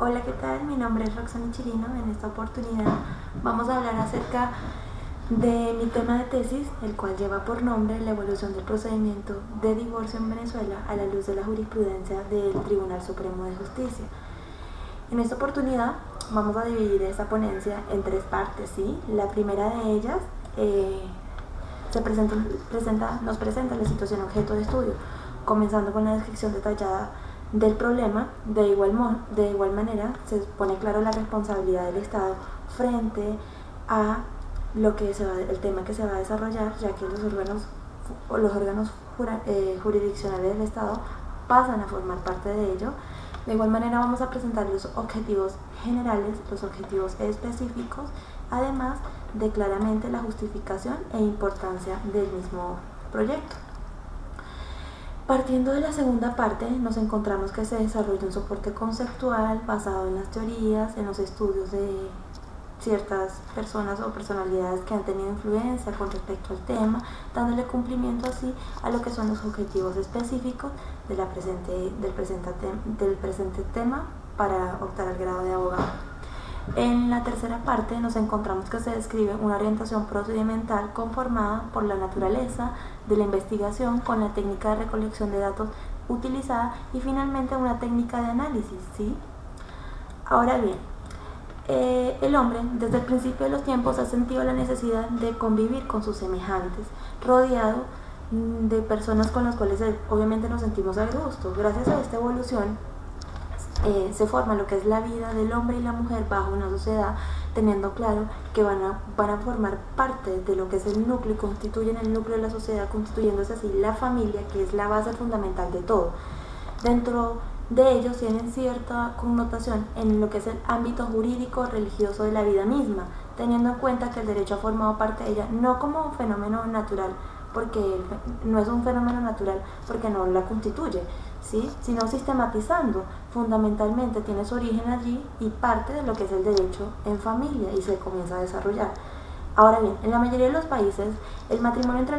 Hola, ¿qué tal? Mi nombre es Roxana Chirino. En esta oportunidad vamos a hablar acerca de mi tema de tesis, el cual lleva por nombre la evolución del procedimiento de divorcio en Venezuela a la luz de la jurisprudencia del Tribunal Supremo de Justicia. En esta oportunidad vamos a dividir esta ponencia en tres partes, ¿sí? La primera de ellas nos presenta la situación objeto de estudio, comenzando con la descripción detallada del problema. De igual manera se pone claro la responsabilidad del Estado frente a el tema que se va a desarrollar, ya que los órganos jurisdiccionales del Estado pasan a formar parte de ello. De igual manera vamos a presentar los objetivos generales, los objetivos específicos, además de claramente la justificación e importancia del mismo proyecto. Partiendo de la segunda parte, nos encontramos que se desarrolla un soporte conceptual basado en las teorías, en los estudios de ciertas personas o personalidades que han tenido influencia con respecto al tema, dándole cumplimiento así a lo que son los objetivos específicos del presente tema para optar al grado de abogado. En la tercera parte nos encontramos que se describe una orientación procedimental conformada por la naturaleza de la investigación con la técnica de recolección de datos utilizada y finalmente una técnica de análisis, ¿sí? Ahora bien, el hombre desde el principio de los tiempos ha sentido la necesidad de convivir con sus semejantes, rodeado de personas con las cuales obviamente nos sentimos a gusto. Gracias a esta evolución se forma lo que es la vida del hombre y la mujer bajo una sociedad, teniendo claro que van a formar parte de lo que es el núcleo y constituyen el núcleo de la sociedad, constituyéndose así la familia, que es la base fundamental de todo. Dentro de ellos tienen cierta connotación en lo que es el ámbito jurídico religioso de la vida misma, teniendo en cuenta que el derecho ha formado parte de ella no como un fenómeno natural, porque no es un fenómeno natural porque no la constituye, ¿sí? Sino sistematizando, fundamentalmente tiene su origen allí y parte de lo que es el derecho en familia y se comienza a desarrollar. Ahora bien, en la mayoría de los países, el matrimonio es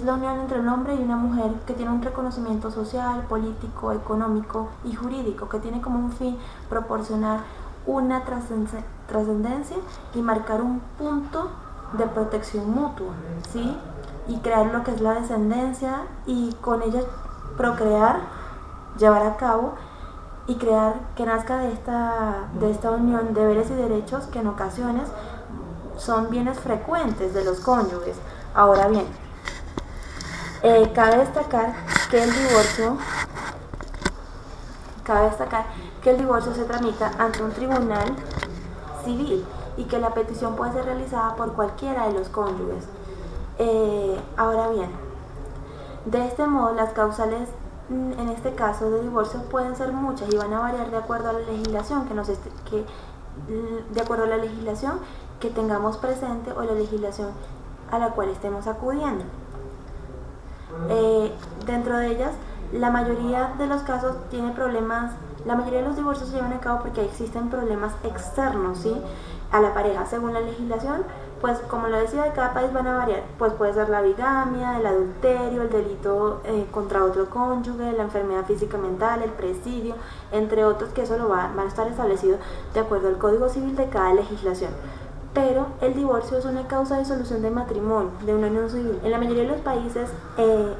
la unión entre un hombre y una mujer que tiene un reconocimiento social, político, económico y jurídico, que tiene como un fin proporcionar una trascendencia y marcar un punto de protección mutua, ¿sí? Y crear lo que es la descendencia y con ella procrear, llevar a cabo y crear que nazca de esta unión deberes y derechos que en ocasiones son bienes frecuentes de los cónyuges. Ahora bien, cabe destacar que el divorcio se tramita ante un tribunal civil y que la petición puede ser realizada por cualquiera de los cónyuges. Ahora bien, de este modo las causales en este caso de divorcio pueden ser muchas y van a variar de acuerdo a la legislación que tengamos presente o la legislación a la cual estemos acudiendo. Dentro de ellas, la mayoría de los casos tiene problemas. La mayoría de los divorcios se llevan a cabo porque existen problemas externos, ¿sí?, a la pareja. Según la legislación, pues como lo decía, de cada país van a variar. Pues puede ser la bigamia, el adulterio, el delito contra otro cónyuge, la enfermedad física mental, el presidio, entre otros, que eso van a estar establecido de acuerdo al Código Civil de cada legislación. Pero el divorcio es una causa de disolución de matrimonio, de una unión civil. En la mayoría de los países,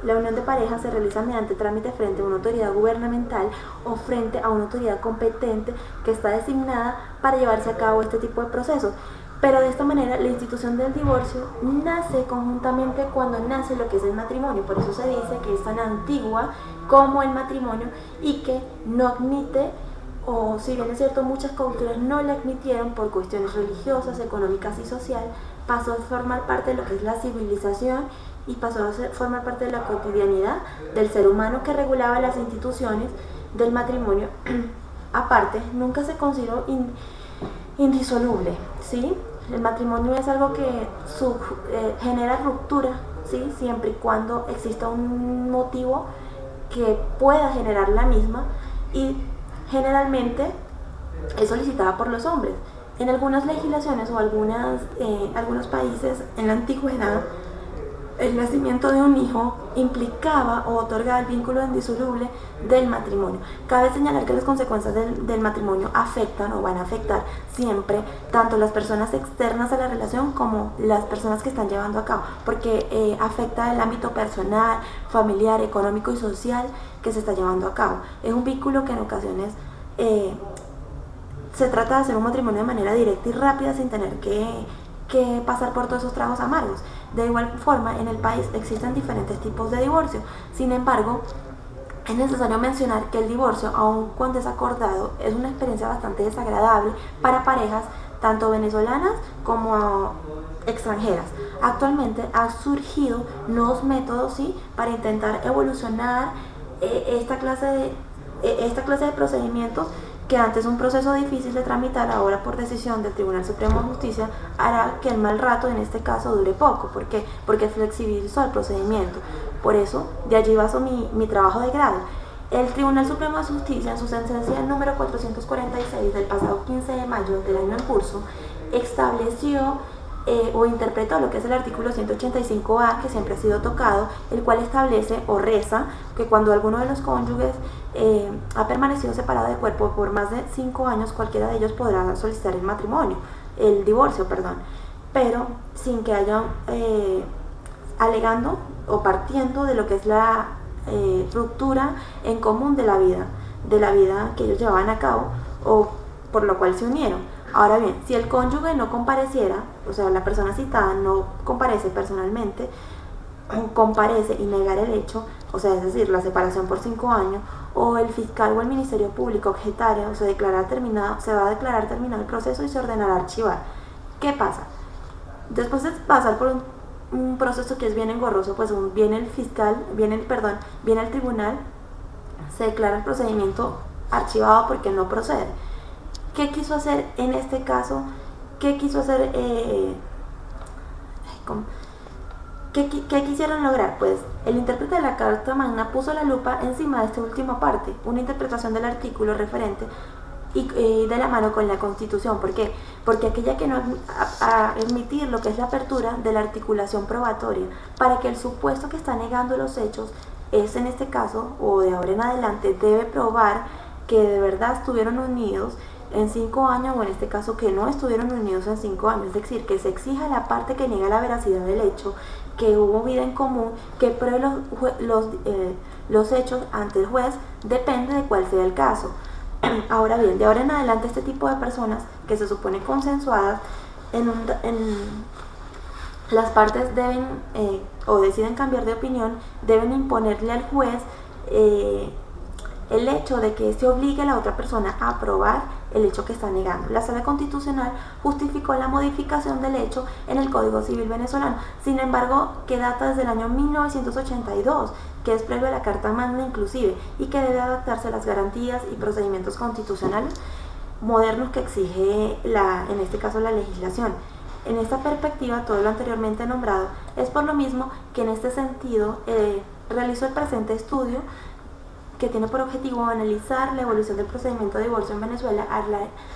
la unión de pareja se realiza mediante trámite frente a una autoridad gubernamental o frente a una autoridad competente que está designada para llevarse a cabo este tipo de procesos. Pero de esta manera, la institución del divorcio nace conjuntamente cuando nace lo que es el matrimonio. Por eso se dice que es tan antigua como el matrimonio y que no admite, o si bien es cierto, muchas culturas no la admitieron por cuestiones religiosas, económicas y social, pasó a formar parte de lo que es la civilización y pasó a formar parte de la cotidianidad del ser humano, que regulaba las instituciones del matrimonio. Aparte, nunca se consideró indisoluble, ¿sí? El matrimonio es algo que genera ruptura, ¿sí?, siempre y cuando exista un motivo que pueda generar la misma, y generalmente es solicitada por los hombres. En algunas legislaciones o algunos países en la antigüedad el nacimiento de un hijo implicaba o otorgaba el vínculo indisoluble del matrimonio. Cabe señalar que las consecuencias del matrimonio afectan o van a afectar siempre tanto las personas externas a la relación como las personas que están llevando a cabo, porque afecta el ámbito personal, familiar, económico y social que se está llevando a cabo. Es un vínculo que en ocasiones se trata de hacer un matrimonio de manera directa y rápida sin tener que pasar por todos esos tragos amargos. De igual forma, en el país existen diferentes tipos de divorcio. Sin embargo, es necesario mencionar que el divorcio, aun cuando es acordado, es una experiencia bastante desagradable para parejas tanto venezolanas como extranjeras. Actualmente han surgido nuevos métodos, ¿sí?, para intentar evolucionar esta clase de procedimientos, que antes un proceso difícil de tramitar, ahora por decisión del Tribunal Supremo de Justicia hará que el mal rato en este caso dure poco. ¿Por qué? Porque flexibilizó el procedimiento. Por eso, de allí baso mi trabajo de grado. El Tribunal Supremo de Justicia, en su sentencia número 446 del pasado 15 de mayo del año en curso, estableció o interpretó lo que es el artículo 185A, que siempre ha sido tocado, el cual establece o reza que cuando alguno de los cónyuges ha permanecido separado de cuerpo por más de 5 años, cualquiera de ellos podrá solicitar el divorcio, pero sin que haya alegando o partiendo de lo que es la ruptura en común de la vida que ellos llevaban a cabo o por lo cual se unieron. Ahora bien, si el cónyuge no compareciera, o sea, la persona citada no comparece personalmente, comparece y negar el hecho, o sea, es decir, la separación por 5 años, o el fiscal o el Ministerio Público objetara o se va a declarar terminado el proceso y se ordenará archivar. ¿Qué pasa? Después de pasar por un proceso que es bien engorroso, pues viene el tribunal, se declara el procedimiento archivado porque no procede. ¿Qué quiso hacer en este caso? ¿Qué quisieron lograr? Pues el intérprete de la Carta Magna puso la lupa encima de esta última parte, una interpretación del artículo referente y de la mano con la Constitución. ¿Por qué? Porque aquella que no admitir lo que es la apertura de la articulación probatoria, para que el supuesto que está negando los hechos es, en este caso, o de ahora en adelante, debe probar que de verdad estuvieron unidos en 5 años, o en este caso que no estuvieron unidos en 5 años, es decir, que se exija a la parte que niega la veracidad del hecho, que hubo vida en común, que pruebe los hechos ante el juez, depende de cuál sea el caso. Ahora bien, de ahora en adelante este tipo de personas que se supone consensuadas, las partes deben o deciden cambiar de opinión, deben imponerle al juez el hecho de que se obligue a la otra persona a aprobar el hecho que está negando. La Sala Constitucional justificó la modificación del hecho en el Código Civil venezolano, sin embargo, que data desde el año 1982, que es previo a la Carta Magna inclusive, y que debe adaptarse a las garantías y procedimientos constitucionales modernos que exige en este caso la legislación. En esta perspectiva, todo lo anteriormente nombrado es por lo mismo que en este sentido realizó el presente estudio, que tiene por objetivo analizar la evolución del procedimiento de divorcio en Venezuela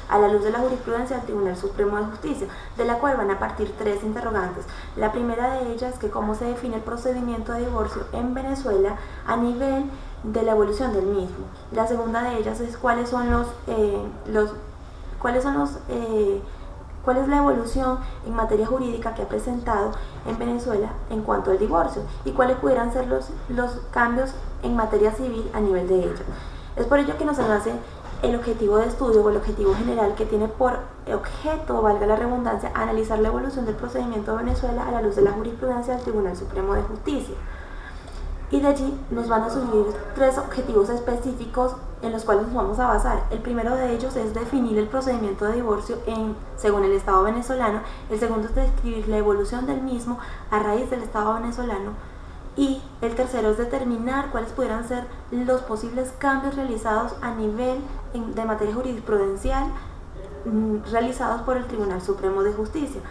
a la luz de la jurisprudencia del Tribunal Supremo de Justicia, de la cual van a partir 3 interrogantes. La primera de ellas es que cómo se define el procedimiento de divorcio en Venezuela a nivel de la evolución del mismo. La segunda de ellas es cuál es la evolución en materia jurídica que ha presentado en Venezuela en cuanto al divorcio y cuáles pudieran ser los cambios en materia civil a nivel de ello. Es por ello que nos nace el objetivo de estudio o el objetivo general, que tiene por objeto, valga la redundancia, analizar la evolución del procedimiento de Venezuela a la luz de la jurisprudencia del Tribunal Supremo de Justicia. Y de allí nos van a surgir 3 objetivos específicos en los cuales nos vamos a basar. El primero de ellos es definir el procedimiento de divorcio según el Estado venezolano. El segundo es describir la evolución del mismo a raíz del Estado venezolano. Y el tercero es determinar cuáles pudieran ser los posibles cambios realizados a nivel de materia jurisprudencial realizados por el Tribunal Supremo de Justicia.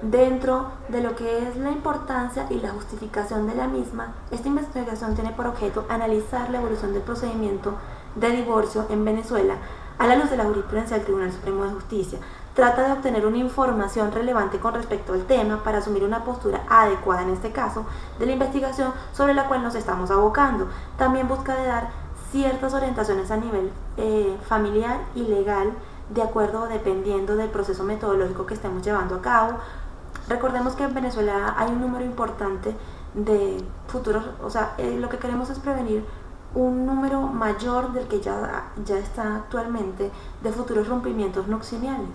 Dentro de lo que es la importancia y la justificación de la misma, esta investigación tiene por objeto analizar la evolución del procedimiento de divorcio en Venezuela a la luz de la jurisprudencia del Tribunal Supremo de Justicia, Trata de obtener una información relevante con respecto al tema para asumir una postura adecuada, en este caso, de la investigación sobre la cual nos estamos abocando. También busca de dar ciertas orientaciones a nivel familiar y legal, de acuerdo o dependiendo del proceso metodológico que estemos llevando a cabo. Recordemos que en Venezuela hay un número importante de futuros, o sea, lo que queremos es prevenir un número mayor del que ya está actualmente de futuros rompimientos nucleares.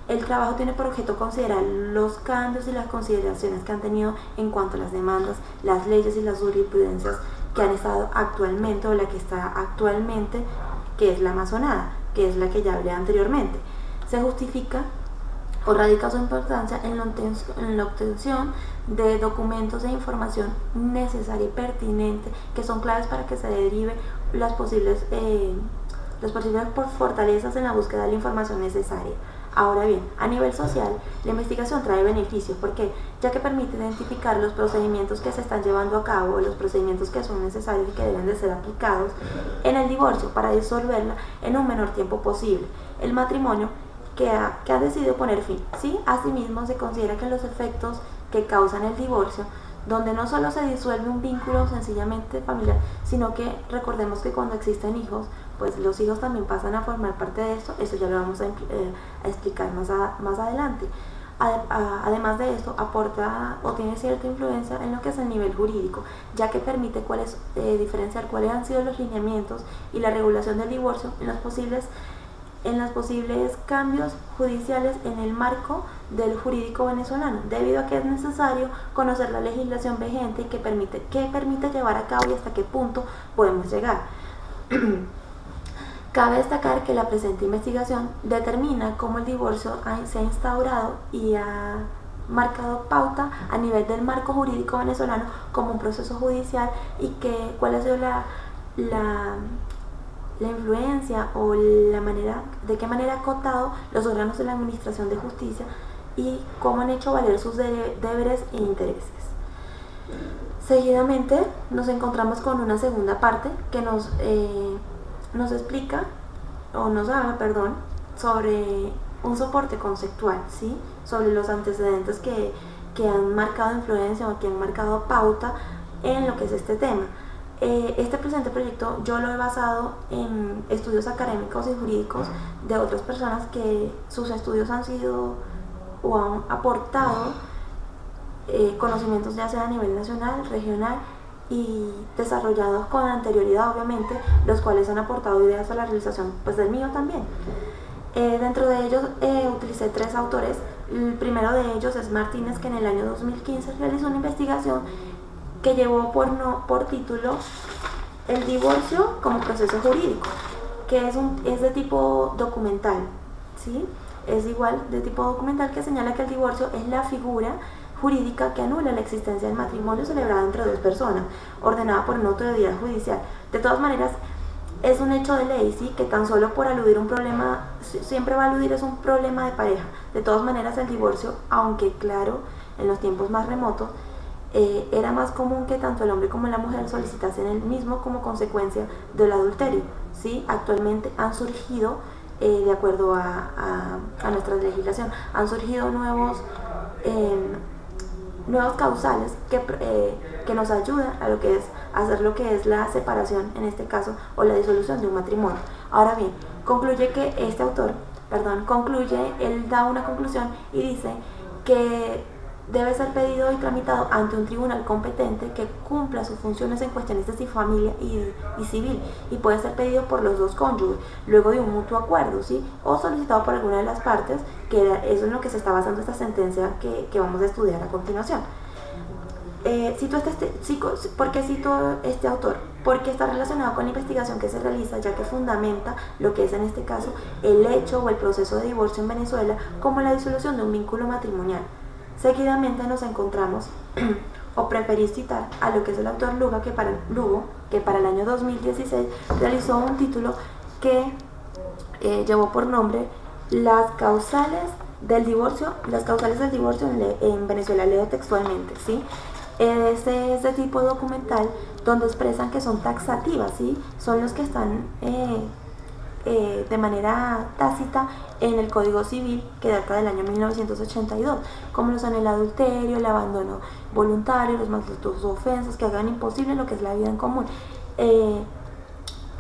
El trabajo tiene por objeto considerar los cambios y las consideraciones que han tenido en cuanto a las demandas, las leyes y las jurisprudencias que han estado actualmente o la que está actualmente, que es la amazonada, que es la que ya hablé anteriormente. Se justifica o radica su importancia en la obtención de documentos e información necesaria y pertinente, que son claves para que se derive las posibles fortalezas en la búsqueda de la información necesaria. Ahora bien, a nivel social, la investigación trae beneficios porque ya que permite identificar los procedimientos que se están llevando a cabo, los procedimientos que son necesarios y que deben de ser aplicados en el divorcio para disolverla en un menor tiempo posible. El matrimonio que ha decidido poner fin, ¿sí? Asimismo, se considera que los efectos que causan el divorcio, donde no solo se disuelve un vínculo sencillamente familiar, sino que recordemos que cuando existen hijos, pues los hijos también pasan a formar parte de esto. Eso ya lo vamos a explicar más adelante. Además de esto, aporta o tiene cierta influencia en lo que es el nivel jurídico, ya que permite diferenciar cuáles han sido los lineamientos y la regulación del divorcio en los posibles cambios judiciales en el marco del jurídico venezolano, debido a que es necesario conocer la legislación vigente y qué permite llevar a cabo y hasta qué punto podemos llegar. Cabe destacar que la presente investigación determina cómo el divorcio se ha instaurado y ha marcado pauta a nivel del marco jurídico venezolano como un proceso judicial y cuál ha sido la influencia o de qué manera ha acotado los órganos de la administración de justicia y cómo han hecho valer sus deberes e intereses. Seguidamente nos encontramos con una segunda parte que nos explica o nos habla, sobre un soporte conceptual, ¿sí? Sobre los antecedentes que han marcado influencia o que han marcado pauta en lo que es este tema. Este presente proyecto yo lo he basado en estudios académicos y jurídicos de otras personas que sus estudios han sido o han aportado conocimientos ya sea a nivel nacional, regional y desarrollados con anterioridad, obviamente, los cuales han aportado ideas a la realización del mío también. Dentro de ellos utilicé 3 autores. El primero de ellos es Martínez, que en el año 2015 realizó una investigación que llevó por título El divorcio como proceso jurídico, que es de tipo documental, ¿sí? Es igual de tipo documental, que señala que el divorcio es la figura jurídica que anula la existencia del matrimonio celebrado entre 2 personas, ordenada por una autoridad judicial. De todas maneras, es un hecho de ley, ¿sí? Que tan solo por aludir un problema, siempre va a aludir es un problema de pareja. De todas maneras, el divorcio, aunque claro, en los tiempos más remotos, era más común que tanto el hombre como la mujer solicitasen el mismo como consecuencia del adulterio, ¿sí? Actualmente han surgido, de acuerdo a nuestra legislación, han surgido nuevos causales que nos ayudan a hacer lo que es la separación, en este caso, o la disolución de un matrimonio. Ahora bien, él da una conclusión y dice que debe ser pedido y tramitado ante un tribunal competente que cumpla sus funciones en cuestiones de familia y civil, y puede ser pedido por los 2 cónyuges luego de un mutuo acuerdo, ¿sí? O solicitado por alguna de las partes, eso es en lo que se está basando esta sentencia que vamos a estudiar a continuación. ¿Por qué cito este autor? Porque está relacionado con la investigación que se realiza, ya que fundamenta lo que es en este caso el hecho o el proceso de divorcio en Venezuela como la disolución de un vínculo matrimonial. Seguidamente nos encontramos, o preferí citar a lo que es el autor Lugo, que para el año 2016 realizó un título que llevó por nombre Las causales del divorcio en Venezuela. Leo textualmente, ¿sí? Este es de tipo documental, donde expresan que son taxativas, ¿sí? Son los que están de manera tácita en el Código Civil que data del año 1982, como lo son el adulterio, el abandono voluntario, los maltratos o ofensas que hagan imposible lo que es la vida en común,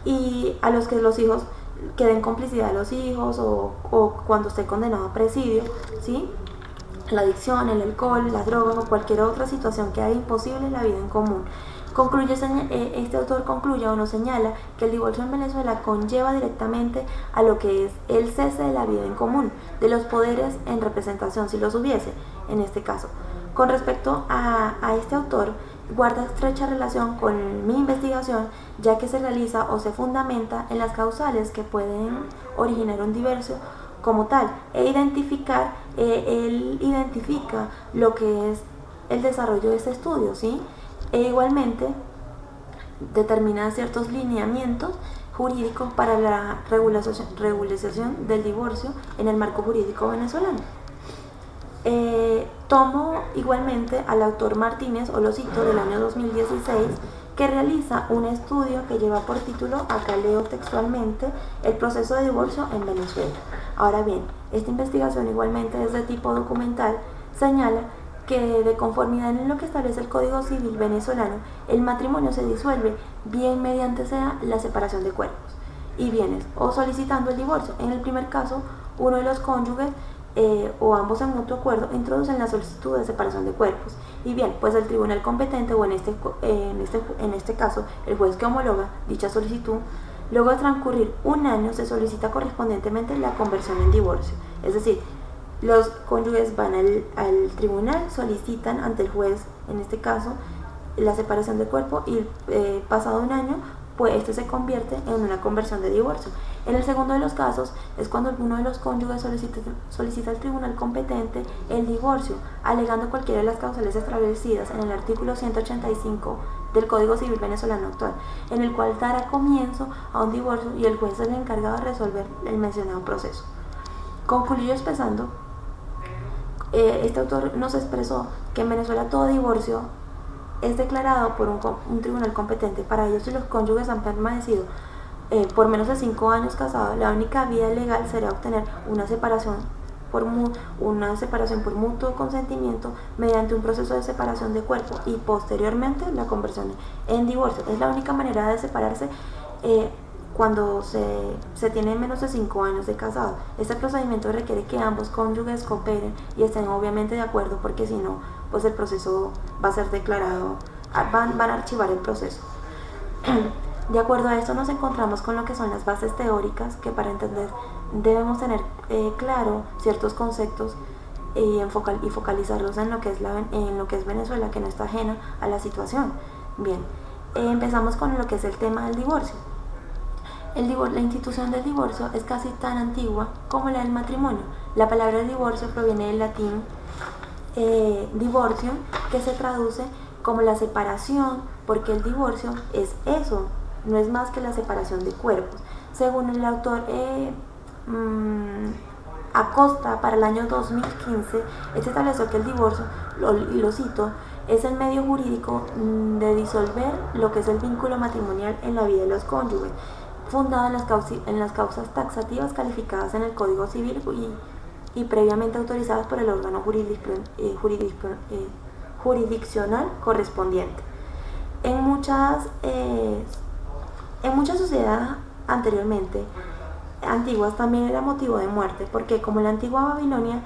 y a los que los hijos queden complicidad de los hijos o cuando esté condenado a presidio, ¿sí? La adicción, el alcohol, la droga o cualquier otra situación que haga imposible la vida en común. Este autor concluye o nos señala que el divorcio en Venezuela conlleva directamente a lo que es el cese de la vida en común, de los poderes en representación, si los hubiese, en este caso. Con respecto a este autor, guarda estrecha relación con mi investigación, ya que se realiza o se fundamenta en las causales que pueden originar un divorcio como tal, él identifica lo que es el desarrollo de este estudio, ¿sí? E igualmente determina ciertos lineamientos jurídicos para la regulación del divorcio en el marco jurídico venezolano. Tomo igualmente al autor Martínez, o lo cito, del año 2016, que realiza un estudio que lleva por título, acá leo textualmente, el proceso de divorcio en Venezuela. Ahora bien, esta investigación igualmente es de tipo documental, señala que de conformidad en lo que establece el Código Civil venezolano, el matrimonio se disuelve bien mediante sea la separación de cuerpos y bienes o solicitando el divorcio. En el primer caso, uno de los cónyuges o ambos en mutuo acuerdo introducen la solicitud de separación de cuerpos y bien, pues el tribunal competente o en este caso el juez que homologa dicha solicitud, luego de transcurrir un año se solicita correspondientemente la conversión en divorcio, es decir, los cónyuges van al tribunal, solicitan ante el juez, en este caso, la separación de cuerpo y pasado un año, pues este se convierte en una conversión de divorcio. En el segundo de los casos es cuando uno de los cónyuges solicita al tribunal competente el divorcio, alegando cualquiera de las causales establecidas en el artículo 185 del Código Civil venezolano actual, en el cual dará comienzo a un divorcio y el juez es el encargado de resolver el mencionado proceso. Concluyo expresando, este autor nos expresó que en Venezuela todo divorcio es declarado por un tribunal competente. Para ellos, si los cónyuges han permanecido por menos de 5 años casados, la única vía legal será obtener una separación por mutuo consentimiento mediante un proceso de separación de cuerpo y posteriormente la conversión en divorcio. Es la única manera de separarse cuando se tiene menos de 5 años de casado. Este procedimiento requiere que ambos cónyuges cooperen y estén obviamente de acuerdo, porque si no, pues el proceso va a ser declarado, van a archivar el proceso. De acuerdo a esto nos encontramos con lo que son las bases teóricas, que para entender debemos tener claro ciertos conceptos y focalizarlos en lo que es Venezuela, que no está ajena a la situación. Bien, empezamos con lo que es el tema del divorcio. La institución del divorcio es casi tan antigua como la del matrimonio. La palabra divorcio proviene del latín divorcio, que se traduce como la separación, porque el divorcio es eso, no es más que la separación de cuerpos. Según el autor Acosta, para el año 2015, estableció que el divorcio, y lo cito, es el medio jurídico de disolver lo que es el vínculo matrimonial en la vida de los cónyuges, fundado en las causas taxativas calificadas en el Código Civil y previamente autorizadas por el órgano jurisdiccional correspondiente. En muchas sociedades antiguas también era motivo de muerte, porque como en la antigua Babilonia,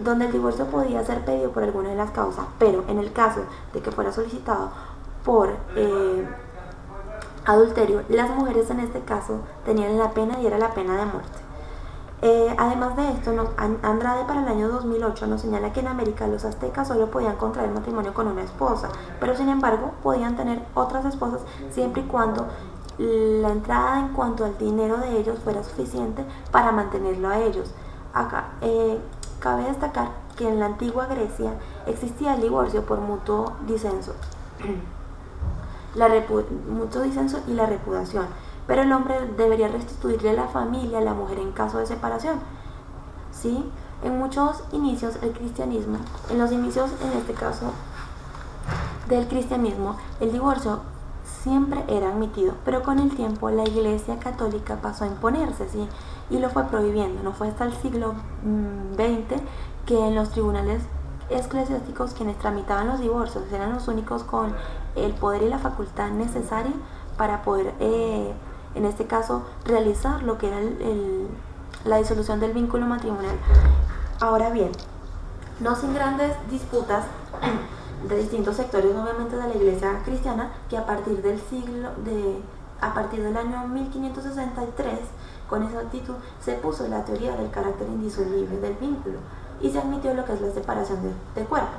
donde el divorcio podía ser pedido por alguna de las causas, pero en el caso de que fuera solicitado por adulterio, las mujeres en este caso tenían la pena y era la pena de muerte. Además de esto, Andrade para el año 2008 nos señala que en América los aztecas solo podían contraer matrimonio con una esposa, pero sin embargo podían tener otras esposas siempre y cuando la entrada en cuanto al dinero de ellos fuera suficiente para mantenerlo a ellos. Acá cabe destacar que en la antigua Grecia existía el divorcio por mutuo disenso, mutuo disenso y la repudiación, pero el hombre debería restituirle a la familia a la mujer en caso de separación. ¿Sí? En muchos inicios el cristianismo, en los inicios en este caso del cristianismo, el divorcio siempre era admitido, pero con el tiempo la Iglesia Católica pasó a imponerse, ¿sí? Y lo fue prohibiendo. No fue hasta el siglo XX que en los tribunales eclesiásticos quienes tramitaban los divorcios eran los únicos con el poder y la facultad necesaria para poder, en este caso, realizar lo que era la disolución del vínculo matrimonial. Ahora bien, no sin grandes disputas de distintos sectores, obviamente, de la Iglesia cristiana, que a partir del año 1563, con esa actitud, se puso la teoría del carácter indisoluble del vínculo y se admitió lo que es la separación de cuerpo.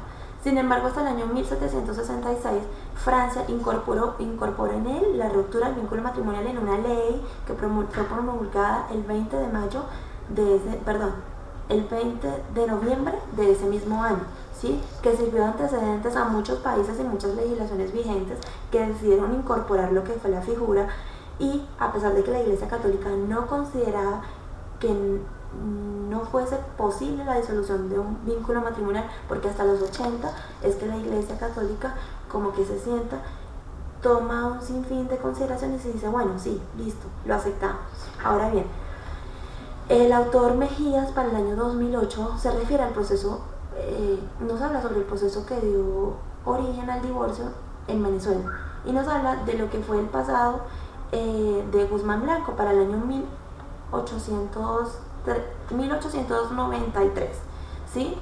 Sin embargo, hasta el año 1766, Francia incorporó en él la ruptura del vínculo matrimonial en una ley que fue promulgada el 20 de noviembre de ese mismo año, ¿sí? Que sirvió de antecedentes a muchos países y muchas legislaciones vigentes que decidieron incorporar lo que fue la figura, y a pesar de que la Iglesia Católica no consideraba que no fuese posible la disolución de un vínculo matrimonial, porque hasta los 80 es que la Iglesia Católica como que se sienta, toma un sinfín de consideraciones y dice, bueno, sí, listo, lo aceptamos. Ahora bien, el autor Mejías, para el año 2008, se refiere al proceso, nos habla sobre el proceso que dio origen al divorcio en Venezuela, y nos habla de lo que fue el pasado de Guzmán Blanco para el año 1893, ¿sí?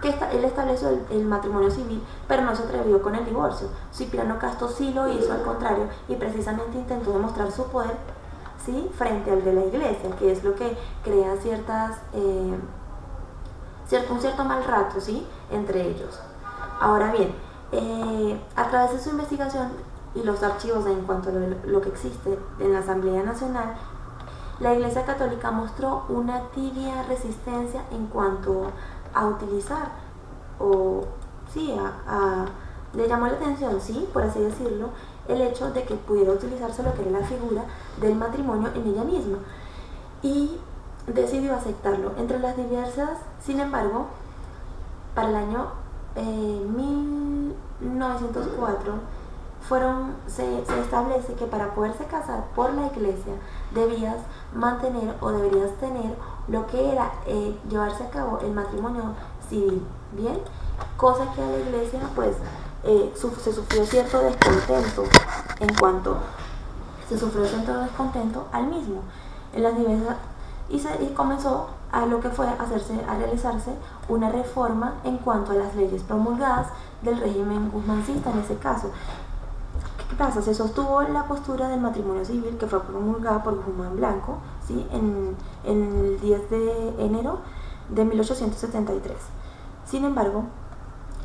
Que él estableció el matrimonio civil, pero no se atrevió con el divorcio. Cipriano Castro sí lo hizo, al contrario, y precisamente intentó demostrar su poder, ¿sí?, frente al de la Iglesia, que es lo que crea un cierto mal rato, ¿sí?, entre ellos. Ahora bien, a través de su investigación y los archivos en cuanto a lo que existe en la Asamblea Nacional, la Iglesia Católica mostró una tibia resistencia en cuanto a utilizar, le llamó la atención, ¿sí?, por así decirlo, el hecho de que pudiera utilizarse lo que era la figura del matrimonio en ella misma, y decidió aceptarlo. Entre las diversas, sin embargo, para el año 1904 se establece que para poderse casar por la Iglesia deberías tener lo que era llevarse a cabo el matrimonio civil, ¿bien? Cosa que a la Iglesia pues se sufrió cierto descontento al mismo en las diversas, y comenzó a realizarse una reforma en cuanto a las leyes promulgadas del régimen guzmancista en ese caso. ¿Qué pasa? Se sostuvo la postura del matrimonio civil que fue promulgada por Guzmán Blanco, ¿sí?, en el 10 de enero de 1873. Sin embargo,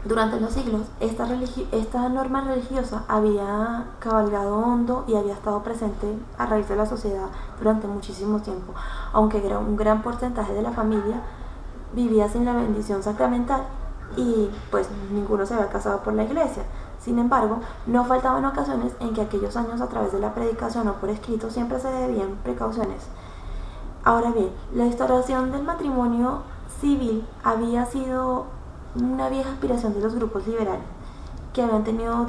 durante los siglos, esta norma religiosa había cabalgado hondo y había estado presente a raíz de la sociedad durante muchísimo tiempo, aunque un gran porcentaje de la familia vivía sin la bendición sacramental y pues ninguno se había casado por la Iglesia. Sin embargo, no faltaban ocasiones en que aquellos años, a través de la predicación o por escrito, siempre se debían precauciones. Ahora bien, la instauración del matrimonio civil había sido una vieja aspiración de los grupos liberales, que habían tenido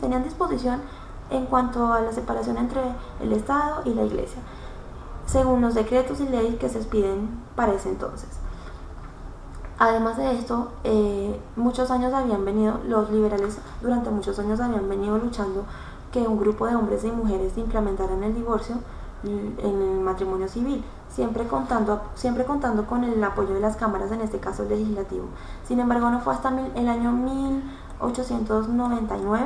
tenían disposición en cuanto a la separación entre el Estado y la Iglesia, según los decretos y leyes que se expiden para ese entonces. Además de esto, los liberales durante muchos años habían venido luchando que un grupo de hombres y mujeres implementaran el divorcio en el matrimonio civil, siempre contando con el apoyo de las cámaras, en este caso el legislativo. Sin embargo, no fue hasta el año 1899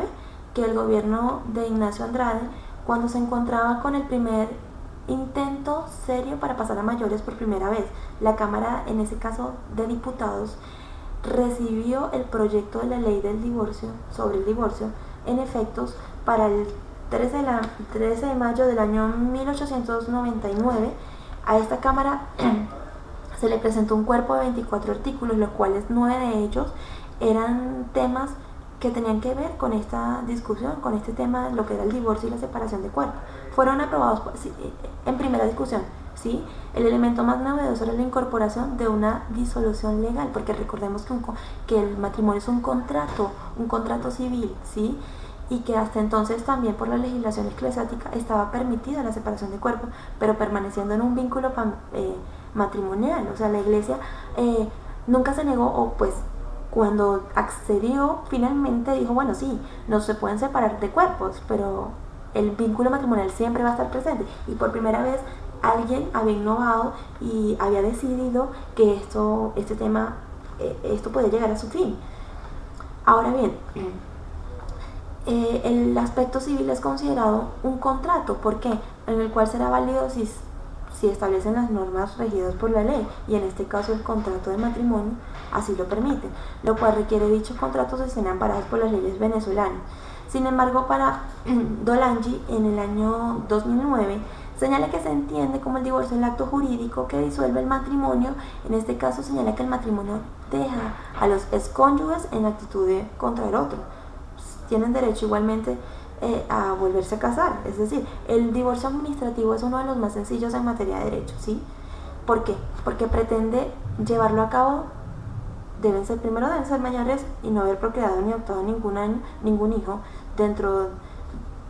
que el gobierno de Ignacio Andrade, cuando se encontraba con el primer intento serio para pasar a mayores por primera vez, la Cámara, en ese caso de Diputados, recibió el proyecto de la ley del divorcio, sobre el divorcio, en efectos para el 13 de mayo del año 1899. A esta Cámara se le presentó un cuerpo de 24 artículos, los cuales 9 de ellos eran temas que tenían que ver con esta discusión, con este tema, lo que era el divorcio y la separación de cuerpo. Fueron aprobados en primera discusión, ¿sí? El elemento más novedoso era la incorporación de una disolución legal, porque recordemos que el matrimonio es un contrato civil, ¿sí? y que hasta entonces también por la legislación eclesiástica estaba permitida la separación de cuerpos, pero permaneciendo en un vínculo matrimonial. O sea, la iglesia nunca se negó, o pues cuando accedió finalmente dijo, bueno, sí, no se pueden separar de cuerpos, pero el vínculo matrimonial siempre va a estar presente. Y por primera vez alguien había innovado y había decidido que esto podía llegar a su fin. Ahora bien, el aspecto civil es considerado un contrato, ¿por qué? En el cual será válido si establecen las normas regidas por la ley, y en este caso el contrato de matrimonio así lo permite, lo cual requiere dichos contratos estén amparados por las leyes venezolanas. Sin embargo, para Dolangi, en el año 2009, señala que se entiende como el divorcio el acto jurídico que disuelve el matrimonio. En este caso señala que el matrimonio deja a los excónyuges en actitud de contraer otro. Tienen derecho igualmente a volverse a casar. Es decir, el divorcio administrativo es uno de los más sencillos en materia de derecho, ¿sí? ¿Por qué? Porque pretende llevarlo a cabo. Deben ser mayores y no haber procreado ni adoptado ningún hijo dentro,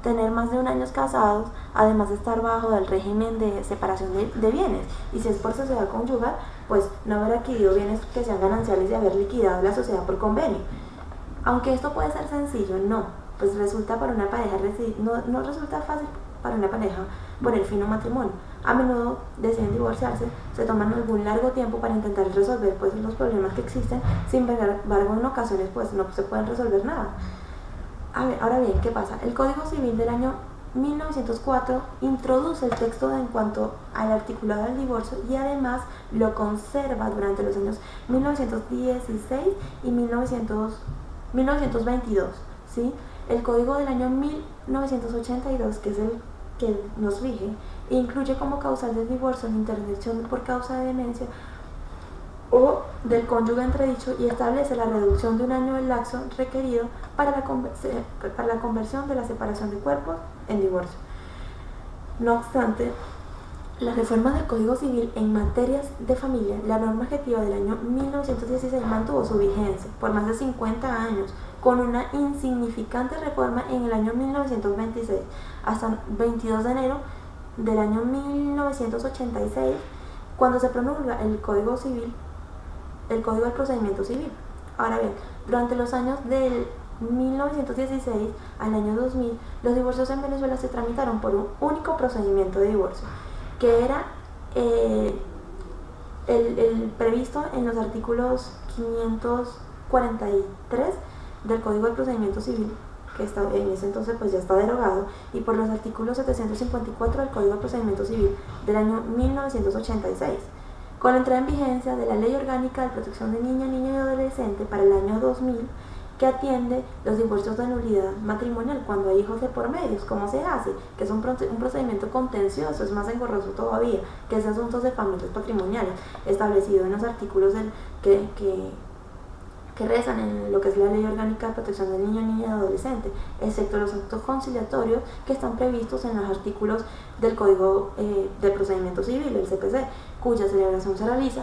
tener más de 1 año casados, además de estar bajo el régimen de separación de bienes, y si es por sociedad conyugal, pues no haber adquirido bienes que sean gananciales y haber liquidado la sociedad por convenio. Aunque esto puede ser sencillo, no, pues resulta para una pareja, no resulta fácil para una pareja poner fin a un matrimonio. A menudo deciden divorciarse, se toman algún largo tiempo para intentar resolver pues los problemas que existen, sin embargo en ocasiones pues no se pueden resolver nada. Ahora bien, ¿qué pasa? El Código Civil del año 1904 introduce el texto en cuanto al articulado del divorcio y además lo conserva durante los años 1916 y 1922, ¿sí? El Código del año 1982, que es el que nos rige, incluye como causal del divorcio la interdicción por causa de demencia o del cónyuge entredicho, y establece la reducción de 1 año del lapso requerido para la conversión de la separación de cuerpos en divorcio. No obstante, las reformas del Código Civil en materias de familia, la norma objetiva del año 1916 mantuvo su vigencia por más de 50 años, con una insignificante reforma en el año 1926, hasta 22 de enero del año 1986, cuando se promulga el Código del Procedimiento Civil. Ahora bien, durante los años del 1916 al año 2000, los divorcios en Venezuela se tramitaron por un único procedimiento de divorcio, que era el previsto en los artículos 543 del Código del Procedimiento Civil, que en ese entonces pues ya está derogado, y por los artículos 754 del Código del Procedimiento Civil del año 1986. Con la entrada en vigencia de la Ley Orgánica de Protección de Niño y Adolescente para el año 2000, que atiende los divorcios de nulidad matrimonial cuando hay hijos de por medio, ¿cómo se hace? Que es un procedimiento contencioso, es más engorroso todavía, que es asuntos de familias patrimoniales, establecido en los artículos que rezan en lo que es la Ley Orgánica de Protección del Niño, Niña y Adolescente, excepto los actos conciliatorios que están previstos en los artículos del Código del Procedimiento Civil, el CPC, cuya celebración se realiza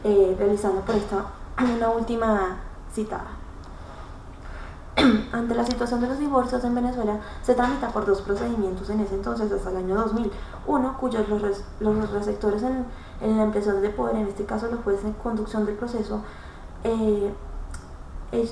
realizando por esta una última citada. Ante la situación de los divorcios en Venezuela, se tramita por 2 procedimientos en ese entonces hasta el año 2000. Uno, cuyos los receptores en la impresión de poder, en este caso los jueces en conducción del proceso,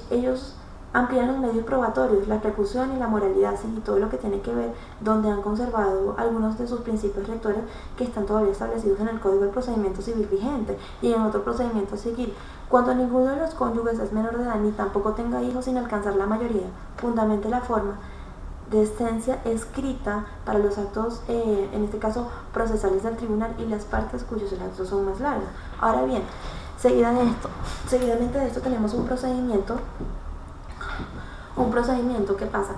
ellos amplían los medios probatorios, la percusión y la moralidad, ¿sí? Y todo lo que tiene que ver, donde han conservado algunos de sus principios rectores que están todavía establecidos en el Código del Procedimiento Civil vigente y en otro procedimiento civil. Cuando ninguno de los cónyuges es menor de edad ni tampoco tenga hijos sin alcanzar la mayoría, fundamente la forma de esencia escrita para los actos, en este caso procesales del tribunal, y las partes cuyos actos son más largos. Ahora bien, seguidamente de esto tenemos un procedimiento. ¿Qué pasa?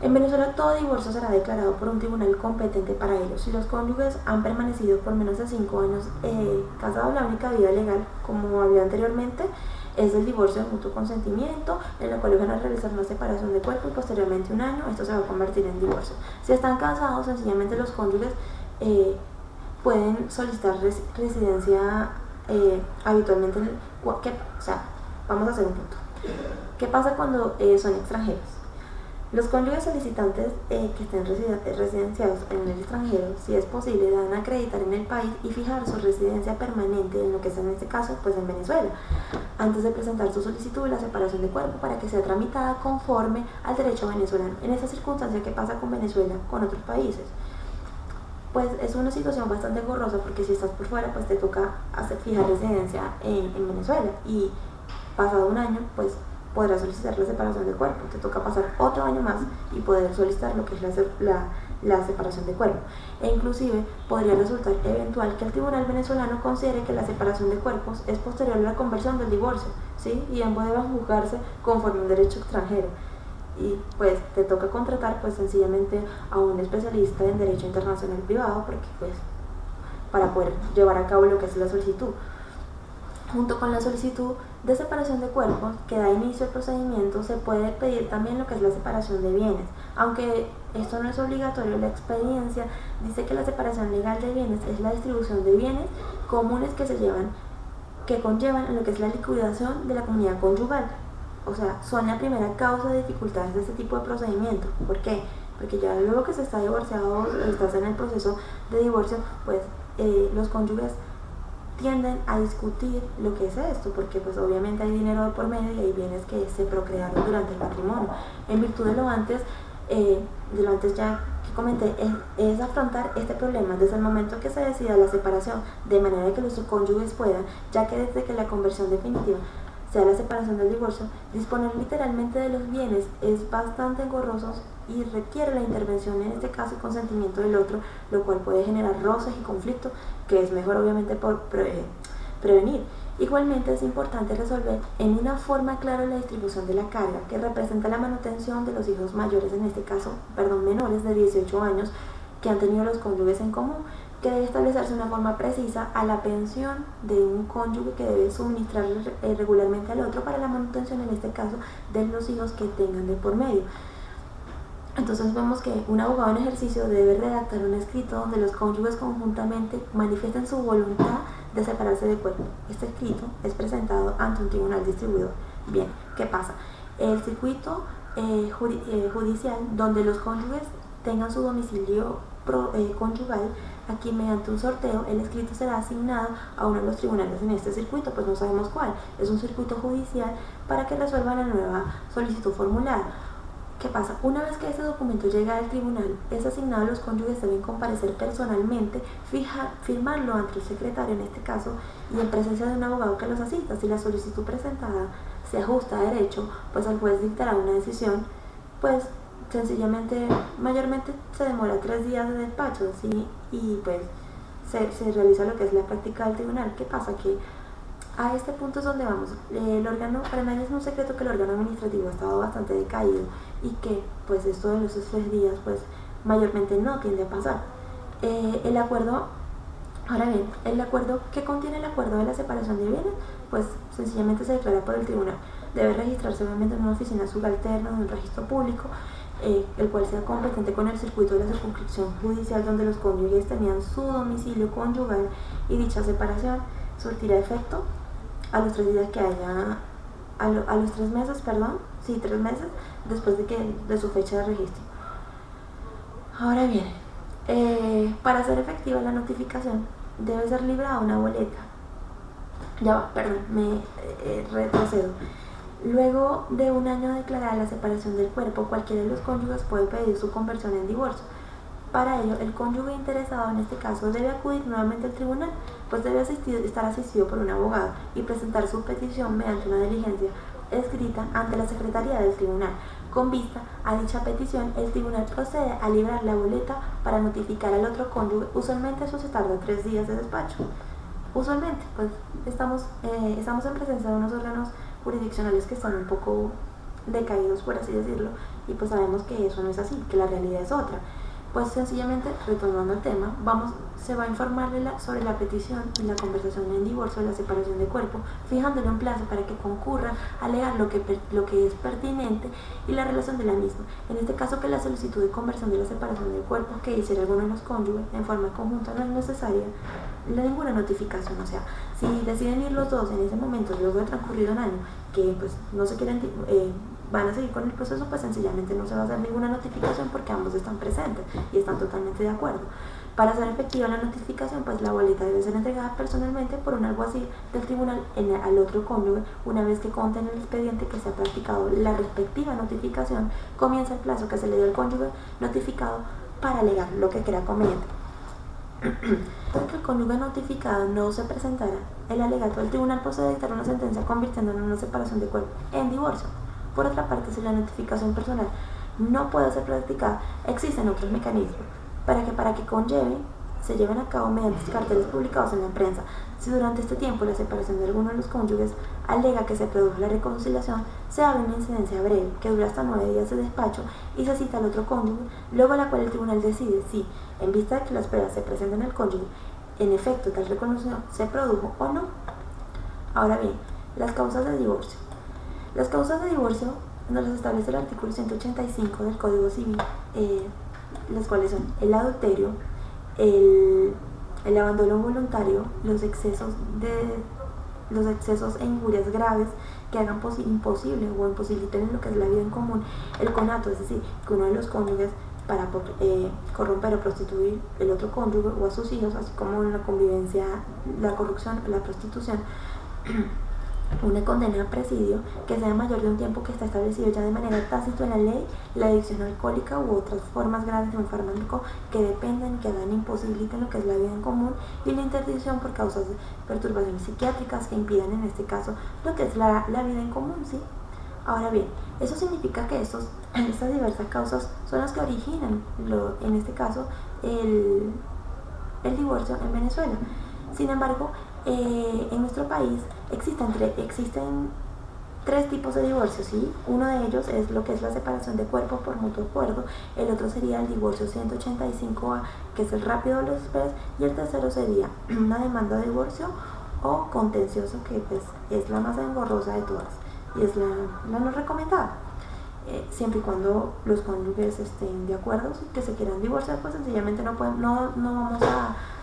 En Venezuela todo divorcio será declarado por un tribunal competente para ello. Si los cónyuges han permanecido por menos de 5 años casados, la única vía legal, como hablé anteriormente, es el divorcio de mutuo consentimiento, en el cual van a realizar una separación de cuerpo y posteriormente 1 año esto se va a convertir en divorcio. Si están casados, sencillamente los cónyuges pueden solicitar residencia habitualmente vamos a hacer un punto. ¿Qué pasa cuando son extranjeros? Los cónyuges solicitantes que estén residenciados en el extranjero, si es posible, deben acreditar en el país y fijar su residencia permanente en lo que es en este caso, pues en Venezuela, antes de presentar su solicitud de la separación de cuerpo para que sea tramitada conforme al derecho venezolano. En esa circunstancia, ¿qué pasa con Venezuela, con otros países? Pues es una situación bastante engorrosa porque si estás por fuera, pues te toca fijar residencia en Venezuela y pasado un año, pues podrás solicitar la separación de cuerpo. Te toca pasar otro año más y poder solicitar lo que es la separación de cuerpo. E inclusive podría resultar eventual que el tribunal venezolano considere que la separación de cuerpos es posterior a la conversión del divorcio, ¿sí? Y ambos deben juzgarse conforme a un derecho extranjero. Y pues te toca contratar pues sencillamente a un especialista en derecho internacional privado porque pues para poder llevar a cabo lo que es la solicitud. Junto con la solicitud de separación de cuerpos que da inicio al procedimiento, se puede pedir también lo que es la separación de bienes. Aunque esto no es obligatorio, la experiencia dice que la separación legal de bienes es la distribución de bienes comunes que conllevan en lo que es la liquidación de la comunidad conyugal. O sea, son la primera causa de dificultades de este tipo de procedimiento. ¿Por qué? Porque ya luego que se está divorciado, estás en el proceso de divorcio, pues los cónyuges tienden a discutir lo que es esto, porque pues obviamente hay dinero de por medio y hay bienes que se procrearon durante el matrimonio. En virtud de lo antes ya que comenté, es afrontar este problema desde el momento que se decida la separación, de manera que los cónyuges puedan, ya que desde que la conversión definitiva sea la separación del divorcio, disponer literalmente de los bienes es bastante engorroso y requiere la intervención, en este caso, y consentimiento del otro, lo cual puede generar roces y conflictos, que es mejor obviamente por prevenir. Igualmente es importante resolver en una forma clara la distribución de la carga, que representa la manutención de los hijos mayores, en este caso, menores de 18 años, que han tenido los cónyuges en común, que debe establecerse una forma precisa a la pensión de un cónyuge que debe suministrar regularmente al otro para la manutención, en este caso, de los hijos que tengan de por medio. Entonces vemos que un abogado en ejercicio debe redactar un escrito donde los cónyuges conjuntamente manifiesten su voluntad de separarse de cuerpo. Este escrito es presentado ante un tribunal distribuidor. Bien, ¿qué pasa? El circuito judicial donde los cónyuges tengan su domicilio conyugal, aquí mediante un sorteo el escrito será asignado a uno de los tribunales en este circuito, pues no sabemos cuál. Es un circuito judicial para que resuelva la nueva solicitud formulada. ¿Qué pasa? Una vez que ese documento llega al tribunal, es asignado a los cónyuges, deben comparecer personalmente, firmarlo ante el secretario en este caso, y en presencia de un abogado que los asista. Si la solicitud presentada se ajusta a derecho, pues el juez dictará una decisión, pues sencillamente, mayormente se demora 3 días de despacho, ¿sí? Y pues se realiza lo que es la práctica del tribunal. ¿Qué pasa? Que a este punto es donde vamos. El órgano, para nadie es un secreto que el órgano administrativo ha estado bastante decaído y que pues esto de los 3 días pues mayormente no tiende a pasar. El acuerdo, ahora bien, el acuerdo, ¿qué contiene el acuerdo de la separación de bienes? Pues sencillamente se declara por el tribunal. Debe registrarse obviamente en una oficina subalterna, en un registro público, el cual sea competente con el circuito de la circunscripción judicial donde los cónyuges tenían su domicilio conyugal, y dicha separación surtirá efecto a los 3 días que haya, a los 3 meses, 3 meses después de su fecha de registro. Ahora bien, para hacer efectiva la notificación debe ser librada una boleta. Me retrocedo. Luego de un año de declarar la separación del cuerpo, cualquiera de los cónyuges puede pedir su conversión en divorcio. Para ello, el cónyuge interesado en este caso debe acudir nuevamente al tribunal, pues debe estar asistido por un abogado y presentar su petición mediante una diligencia escrita ante la secretaría del tribunal. Con vista a dicha petición, el tribunal procede a librar la boleta para notificar al otro cónyuge. Usualmente eso se tarda 3 días de despacho. Usualmente, pues estamos en presencia de unos órganos jurisdiccionales que están un poco decaídos, por así decirlo, y pues sabemos que eso no es así, que la realidad es otra. Pues sencillamente, retornando al tema, se va a informarle sobre la petición y la conversación en divorcio de la separación de cuerpo, fijándole un plazo para que concurra a alegar lo que es pertinente y la relación de la misma. En este caso, que la solicitud de conversión de la separación de cuerpo que hiciera alguno de los cónyuges en forma conjunta no es necesaria ninguna notificación. O sea, si deciden ir los dos en ese momento, luego de transcurrido un año, que pues no se quieren van a seguir con el proceso, pues sencillamente no se va a hacer ninguna notificación porque ambos están presentes y están totalmente de acuerdo. Para hacer efectiva la notificación, pues la boleta debe ser entregada personalmente por un alguacil del tribunal al otro cónyuge. Una vez que conste en el expediente que se ha practicado la respectiva notificación, comienza el plazo que se le dio al cónyuge notificado para alegar lo que crea conveniente. Porque el cónyuge notificado no se presentara, el alegato del tribunal procede a dictar una sentencia convirtiéndola en una separación de cuerpo en divorcio. Por otra parte, si la notificación personal no puede ser practicada, existen otros mecanismos para que conlleve, se lleven a cabo mediante carteles publicados en la prensa. Si durante este tiempo la separación de alguno de los cónyuges alega que se produjo la reconciliación, se abre una incidencia breve que dura hasta 9 días de despacho y se cita al otro cónyuge, luego la cual el tribunal decide si, en vista de que las pruebas se presentan al cónyuge, en efecto tal reconciliación se produjo o no. Ahora bien, las causas de divorcio. Las causas de divorcio nos las establece el artículo 185 del Código Civil, las cuales son el adulterio, el abandono voluntario, los excesos e injurias graves que hagan imposible o imposibiliten lo que es la vida en común, el conato, es decir, que uno de los cónyuges para corromper o prostituir el otro cónyuge o a sus hijos, así como en la convivencia, la corrupción, la prostitución, una condena a presidio que sea mayor de un tiempo que está establecido ya de manera tácita en la ley, la adicción alcohólica u otras formas graves de un fármaco que dependan y que hagan imposibiliten lo que es la vida en común, y la interdicción por causas de perturbaciones psiquiátricas que impidan en este caso lo que es la vida en común, ¿sí? Ahora bien, eso significa que estas diversas causas son las que originan, en este caso, el divorcio en Venezuela. Sin embargo, en nuestro país existen 3 tipos de divorcio, ¿sí? Uno de ellos es lo que es la separación de cuerpo por mutuo acuerdo, el otro sería el divorcio 185A, que es el rápido de los express, y el tercero sería una demanda de divorcio o contencioso, que pues es la más engorrosa de todas y es la no recomendada. Siempre y cuando los cónyuges estén de acuerdo que se quieran divorciar, pues sencillamente no vamos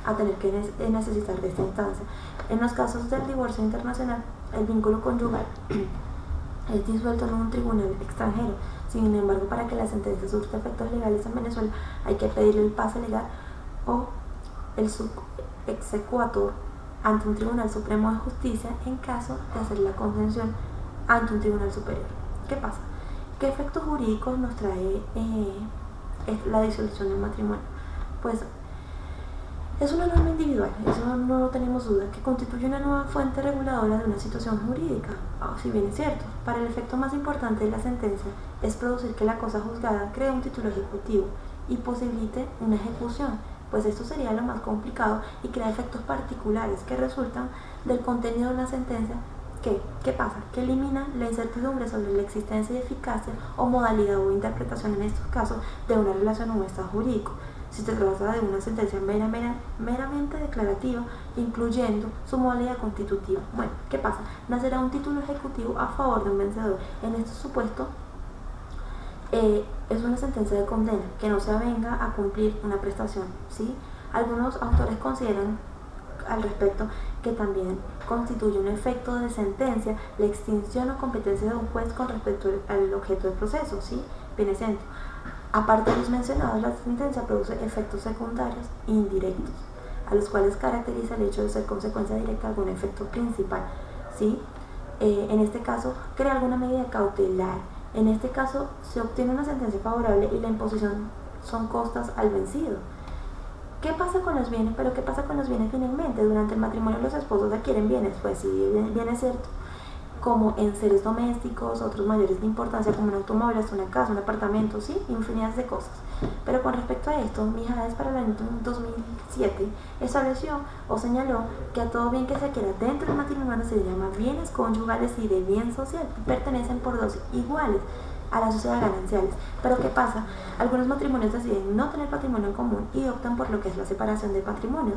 a tener que necesitar de esta instancia. En los casos del divorcio internacional, el vínculo conyugal es disuelto en un tribunal extranjero. Sin embargo, para que la sentencia surta efectos legales en Venezuela, hay que pedirle el pase legal o el subexequatur ante un tribunal supremo de justicia en caso de hacer la concesión ante un tribunal superior. ¿Qué pasa? ¿Qué efectos jurídicos nos trae la disolución del matrimonio? Pues es una norma individual, eso no tenemos duda, que constituye una nueva fuente reguladora de una situación jurídica. Si bien es cierto, para el efecto más importante de la sentencia es producir que la cosa juzgada cree un título ejecutivo y posibilite una ejecución, pues esto sería lo más complicado y crea efectos particulares que resultan del contenido de una sentencia. ¿Qué pasa? Que elimina la incertidumbre sobre la existencia y eficacia o modalidad o interpretación en estos casos de una relación o un estado jurídico. Si se trata de una sentencia meramente declarativa, incluyendo su modalidad constitutiva. Bueno, ¿qué pasa? Nacerá un título ejecutivo a favor de un vencedor. En este supuesto, es una sentencia de condena que no se avenga a cumplir una prestación, ¿sí? Algunos autores consideran al respecto que también constituye un efecto de sentencia la extinción o competencia de un juez con respecto al objeto del proceso, ¿sí? Viene siendo, aparte de los mencionados, la sentencia produce efectos secundarios e indirectos, a los cuales caracteriza el hecho de ser consecuencia directa de algún efecto principal, ¿sí? En este caso, crea alguna medida cautelar. En este caso, se obtiene una sentencia favorable y la imposición son costas al vencido. ¿Qué pasa con los bienes? Pero ¿qué pasa con los bienes finalmente? Durante el matrimonio los esposos adquieren bienes, pues sí, bien es cierto, como en seres domésticos, otros mayores de importancia como un automóvil, hasta una casa, un apartamento, sí, infinidad de cosas. Pero con respecto a esto, Mijares para el año 2007 estableció o señaló que a todo bien que se adquiera dentro del matrimonio se le llama bienes conyugales y de bien social, y pertenecen por dos iguales a la sociedad gananciales. Pero ¿qué pasa? Algunos matrimonios deciden no tener patrimonio en común y optan por lo que es la separación del patrimonio.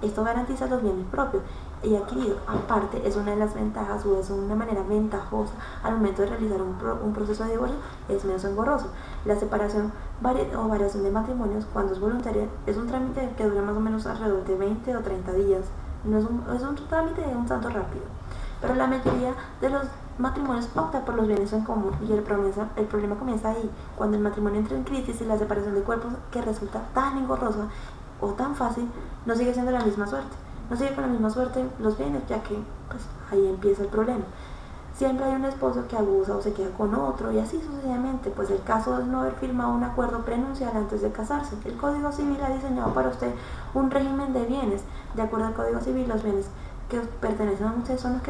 Esto garantiza los bienes propios y adquiridos. Aparte, es una de las ventajas o es una manera ventajosa al momento de realizar un proceso de divorcio, es menos engorroso. La separación o variación de matrimonios, cuando es voluntaria, es un trámite que dura más o menos alrededor de 20 o 30 días. No es un trámite un tanto rápido. Pero la mayoría de los matrimonios optan por los bienes en común y el problema comienza ahí, cuando el matrimonio entra en crisis y la separación de cuerpos, que resulta tan engorrosa o tan fácil, no sigue siendo la misma suerte. No sigue con la misma suerte los bienes, ya que pues, ahí empieza el problema. Siempre hay un esposo que abusa o se queda con otro y así sucesivamente, pues el caso es no haber firmado un acuerdo prenupcial antes de casarse. El Código Civil ha diseñado para usted un régimen de bienes. De acuerdo al Código Civil, los bienes que pertenecen a usted son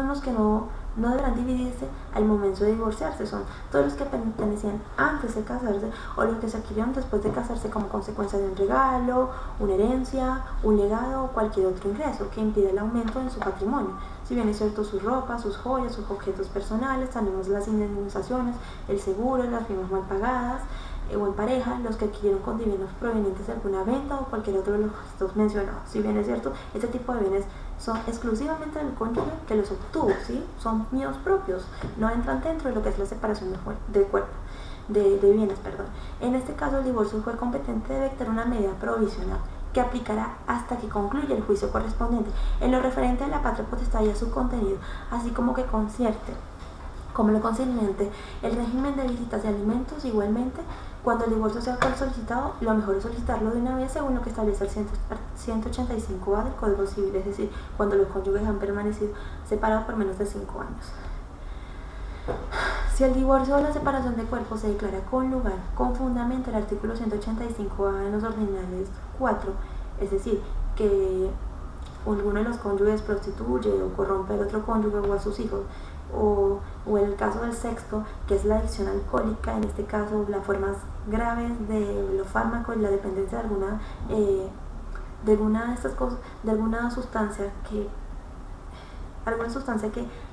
los que no deberán dividirse al momento de divorciarse. Son todos los que pertenecían antes de casarse o los que se adquirieron después de casarse como consecuencia de un regalo, una herencia, un legado o cualquier otro ingreso que impide el aumento en su patrimonio. Si bien es cierto, sus ropas, sus joyas, sus objetos personales, tenemos las indemnizaciones, el seguro, las firmas mal pagadas o en pareja, los que adquirieron con dividendos provenientes de alguna venta o cualquier otro de los gestos mencionados. Si bien es cierto, este tipo de bienes son exclusivamente del cónyuge que los obtuvo, ¿sí? Son míos propios, no entran dentro de lo que es la separación de cuerpo, de bienes, perdón. En este caso, el divorcio fue competente debe dictar una medida provisional que aplicará hasta que concluya el juicio correspondiente en lo referente a la patria potestad y a su contenido, así como que concierte como lo concerniente el régimen de visitas y alimentos. Igualmente, cuando el divorcio sea solicitado, lo mejor es solicitarlo de una vez según lo que establece el 185A del Código Civil, es decir, cuando los cónyuges han permanecido separados por menos de 5 años. Si el divorcio o la separación de cuerpos se declara con lugar, con fundamento el artículo 185A en los ordinales 4, es decir, que alguno de los cónyuges prostituye o corrompe al otro cónyuge o a sus hijos, o en el caso del sexto, que es la adicción alcohólica, en este caso las formas graves de los fármacos y la dependencia de alguna de estas cosas, de alguna sustancia que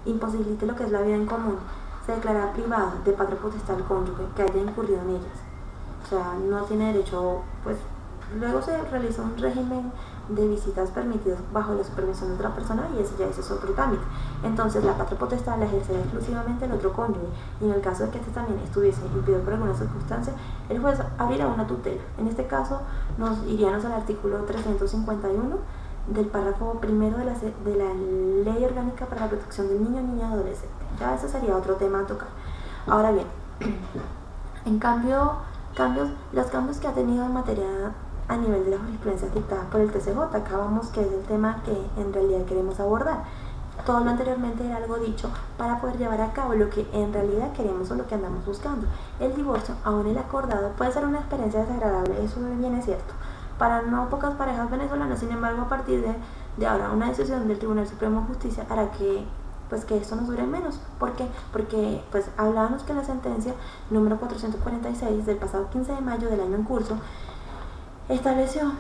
imposibilite lo que es la vida en común, se declara privado de patria potestad del cónyuge que haya incurrido en ellas. O sea, no tiene derecho, pues luego se realiza un régimen de visitas permitidas bajo la supervisión de otra persona y ese es otro trámite. Entonces la patria potestad la ejercerá exclusivamente el otro cónyuge, y en el caso de que este también estuviese impedido por alguna circunstancia, el juez abrirá una tutela. En este caso nos iríamos al artículo 351 del párrafo primero de la Ley Orgánica para la Protección del Niño, Niña y Adolescente. Ya ese sería otro tema a tocar. Ahora bien, en cambio, los cambios que ha tenido en materia a nivel de la jurisprudencia dictada por el TCJ, acá vamos que es el tema que en realidad queremos abordar. Todo lo anteriormente era algo dicho para poder llevar a cabo lo que en realidad queremos o lo que andamos buscando. El divorcio, aún el acordado, puede ser una experiencia desagradable, eso bien es cierto. Para no pocas parejas venezolanas, sin embargo, a partir de ahora, una decisión del Tribunal Supremo de Justicia hará que esto nos dure menos. ¿Por qué? Porque pues hablábamos que la sentencia número 446 del pasado 15 de mayo del año en curso estableció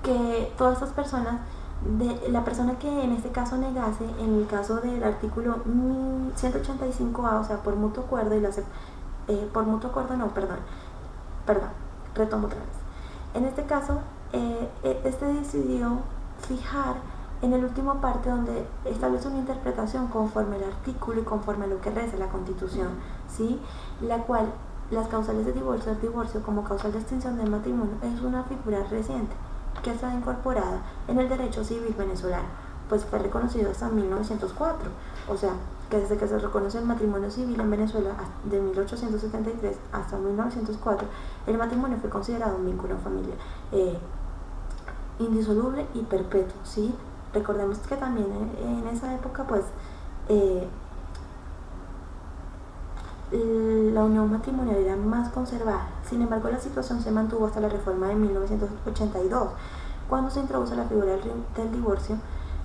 que todas estas personas, la persona que en este caso negase, en el caso del artículo 185A, o sea, por mutuo acuerdo, retomo otra vez. En este caso, este decidió fijar en el último parte donde establece una interpretación conforme al artículo y conforme a lo que reza la Constitución, ¿sí? La cual las causales de divorcio, el divorcio como causal de extinción del matrimonio, es una figura reciente que está incorporada en el derecho civil venezolano, pues fue reconocido hasta 1904, o sea, que desde que se reconoce el matrimonio civil en Venezuela de 1873 hasta 1904, el matrimonio fue considerado un vínculo familiar indisoluble y perpetuo, ¿sí? Recordemos que también en esa época, pues, la unión matrimonial era más conservada. Sin embargo, la situación se mantuvo hasta la reforma de 1982, cuando se introduce la figura del divorcio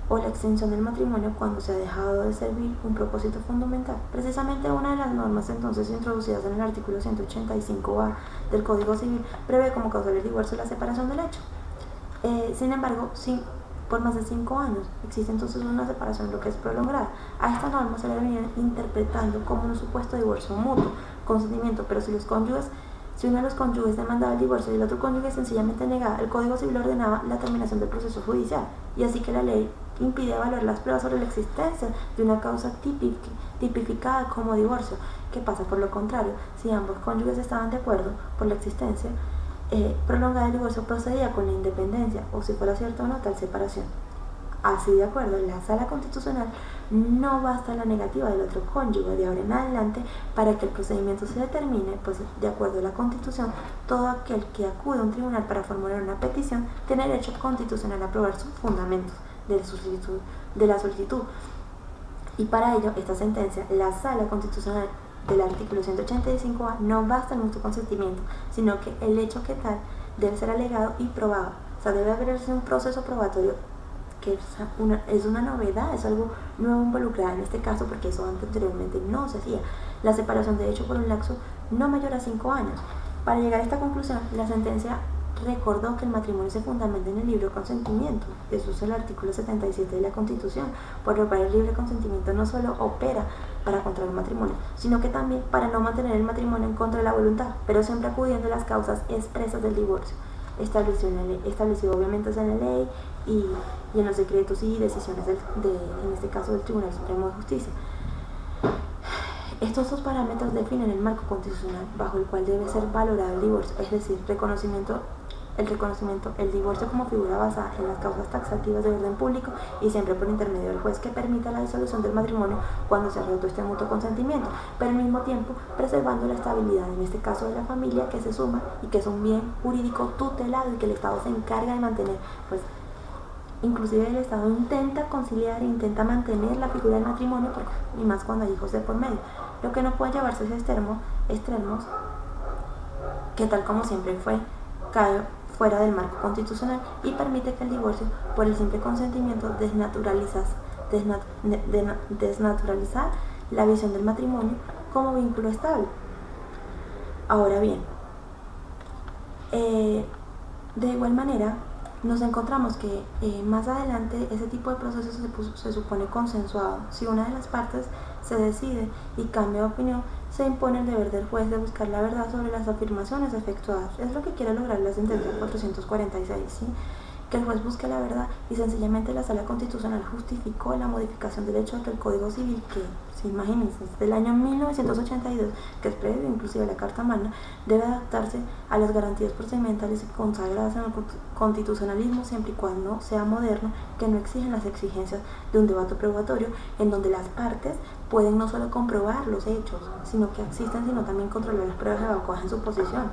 o la extinción del matrimonio cuando se ha dejado de servir un propósito fundamental. Precisamente una de las normas entonces introducidas en el artículo 185A del Código Civil prevé como causa del divorcio la separación del hecho. Sin embargo, por más de 5 años existe entonces una separación, lo que es prolongada. A esta norma se le venía interpretando como un supuesto divorcio mutuo, consentimiento, pero si uno de los cónyuges demandaba el divorcio y el otro cónyuge sencillamente negaba, el Código Civil ordenaba la terminación del proceso judicial, y así que la ley impide evaluar las pruebas sobre la existencia de una causa tipificada como divorcio, que pasa por lo contrario. Si ambos cónyuges estaban de acuerdo por la existencia prolongada del divorcio, procedía con la independencia o si fuera cierta o no tal separación. Así, de acuerdo, la Sala Constitucional no basta la negativa del otro cónyuge de ahora en adelante para que el procedimiento se determine, pues de acuerdo a la Constitución, todo aquel que acude a un tribunal para formular una petición tiene derecho constitucional a probar sus fundamentos de la solicitud. Y para ello, esta sentencia, la Sala Constitucional del artículo 185A, no basta el mutuo consentimiento, sino que el hecho que tal debe ser alegado y probado. O sea, debe haberse un proceso probatorio que es una novedad, es algo nuevo involucrado en este caso, porque eso anteriormente no se hacía. La separación de hecho por un lapso no mayor a 5 años. Para llegar a esta conclusión, la sentencia recordó que el matrimonio se fundamenta en el libre consentimiento. Eso es el artículo 77 de la Constitución, por lo cual el libre consentimiento no solo opera para contraer un matrimonio, sino que también para no mantener el matrimonio en contra de la voluntad, pero siempre acudiendo a las causas expresas del divorcio, establecido obviamente en la ley y en los decretos y decisiones en este caso del Tribunal Supremo de Justicia. Estos dos parámetros definen el marco constitucional bajo el cual debe ser valorado el divorcio, es decir, el divorcio como figura basada en las causas taxativas de orden público y siempre por intermedio del juez, que permita la disolución del matrimonio cuando se ha roto este mutuo consentimiento, pero al mismo tiempo preservando la estabilidad, en este caso de la familia, que se suma y que es un bien jurídico tutelado y que el Estado se encarga de mantener. Pues inclusive el Estado intenta conciliar, intenta mantener la figura del matrimonio, y más cuando hay hijos de por medio. Lo que no puede llevarse a esos extremos, que tal como siempre cae fuera del marco constitucional y permite que el divorcio, por el simple consentimiento, desnaturalizar la visión del matrimonio como vínculo estable. Ahora bien, de igual manera, nos encontramos que más adelante ese tipo de procesos se supone consensuado. Si una de las partes se decide y cambia de opinión, se impone el deber del juez de buscar la verdad sobre las afirmaciones efectuadas. Es lo que quiere lograr la sentencia 446, ¿sí? Que el juez busque la verdad, y sencillamente la Sala Constitucional justificó la modificación del hecho de que el Código Civil, que, si imagínense, es del año 1982, que es previo inclusive a la Carta Magna, debe adaptarse a las garantías procedimentales consagradas en el constitucionalismo, siempre y cuando sea moderno, que no exigen las exigencias de un debate probatorio en donde las partes pueden no solo comprobar los hechos, sino que existen, sino también controlar las pruebas evacuadas en su posición.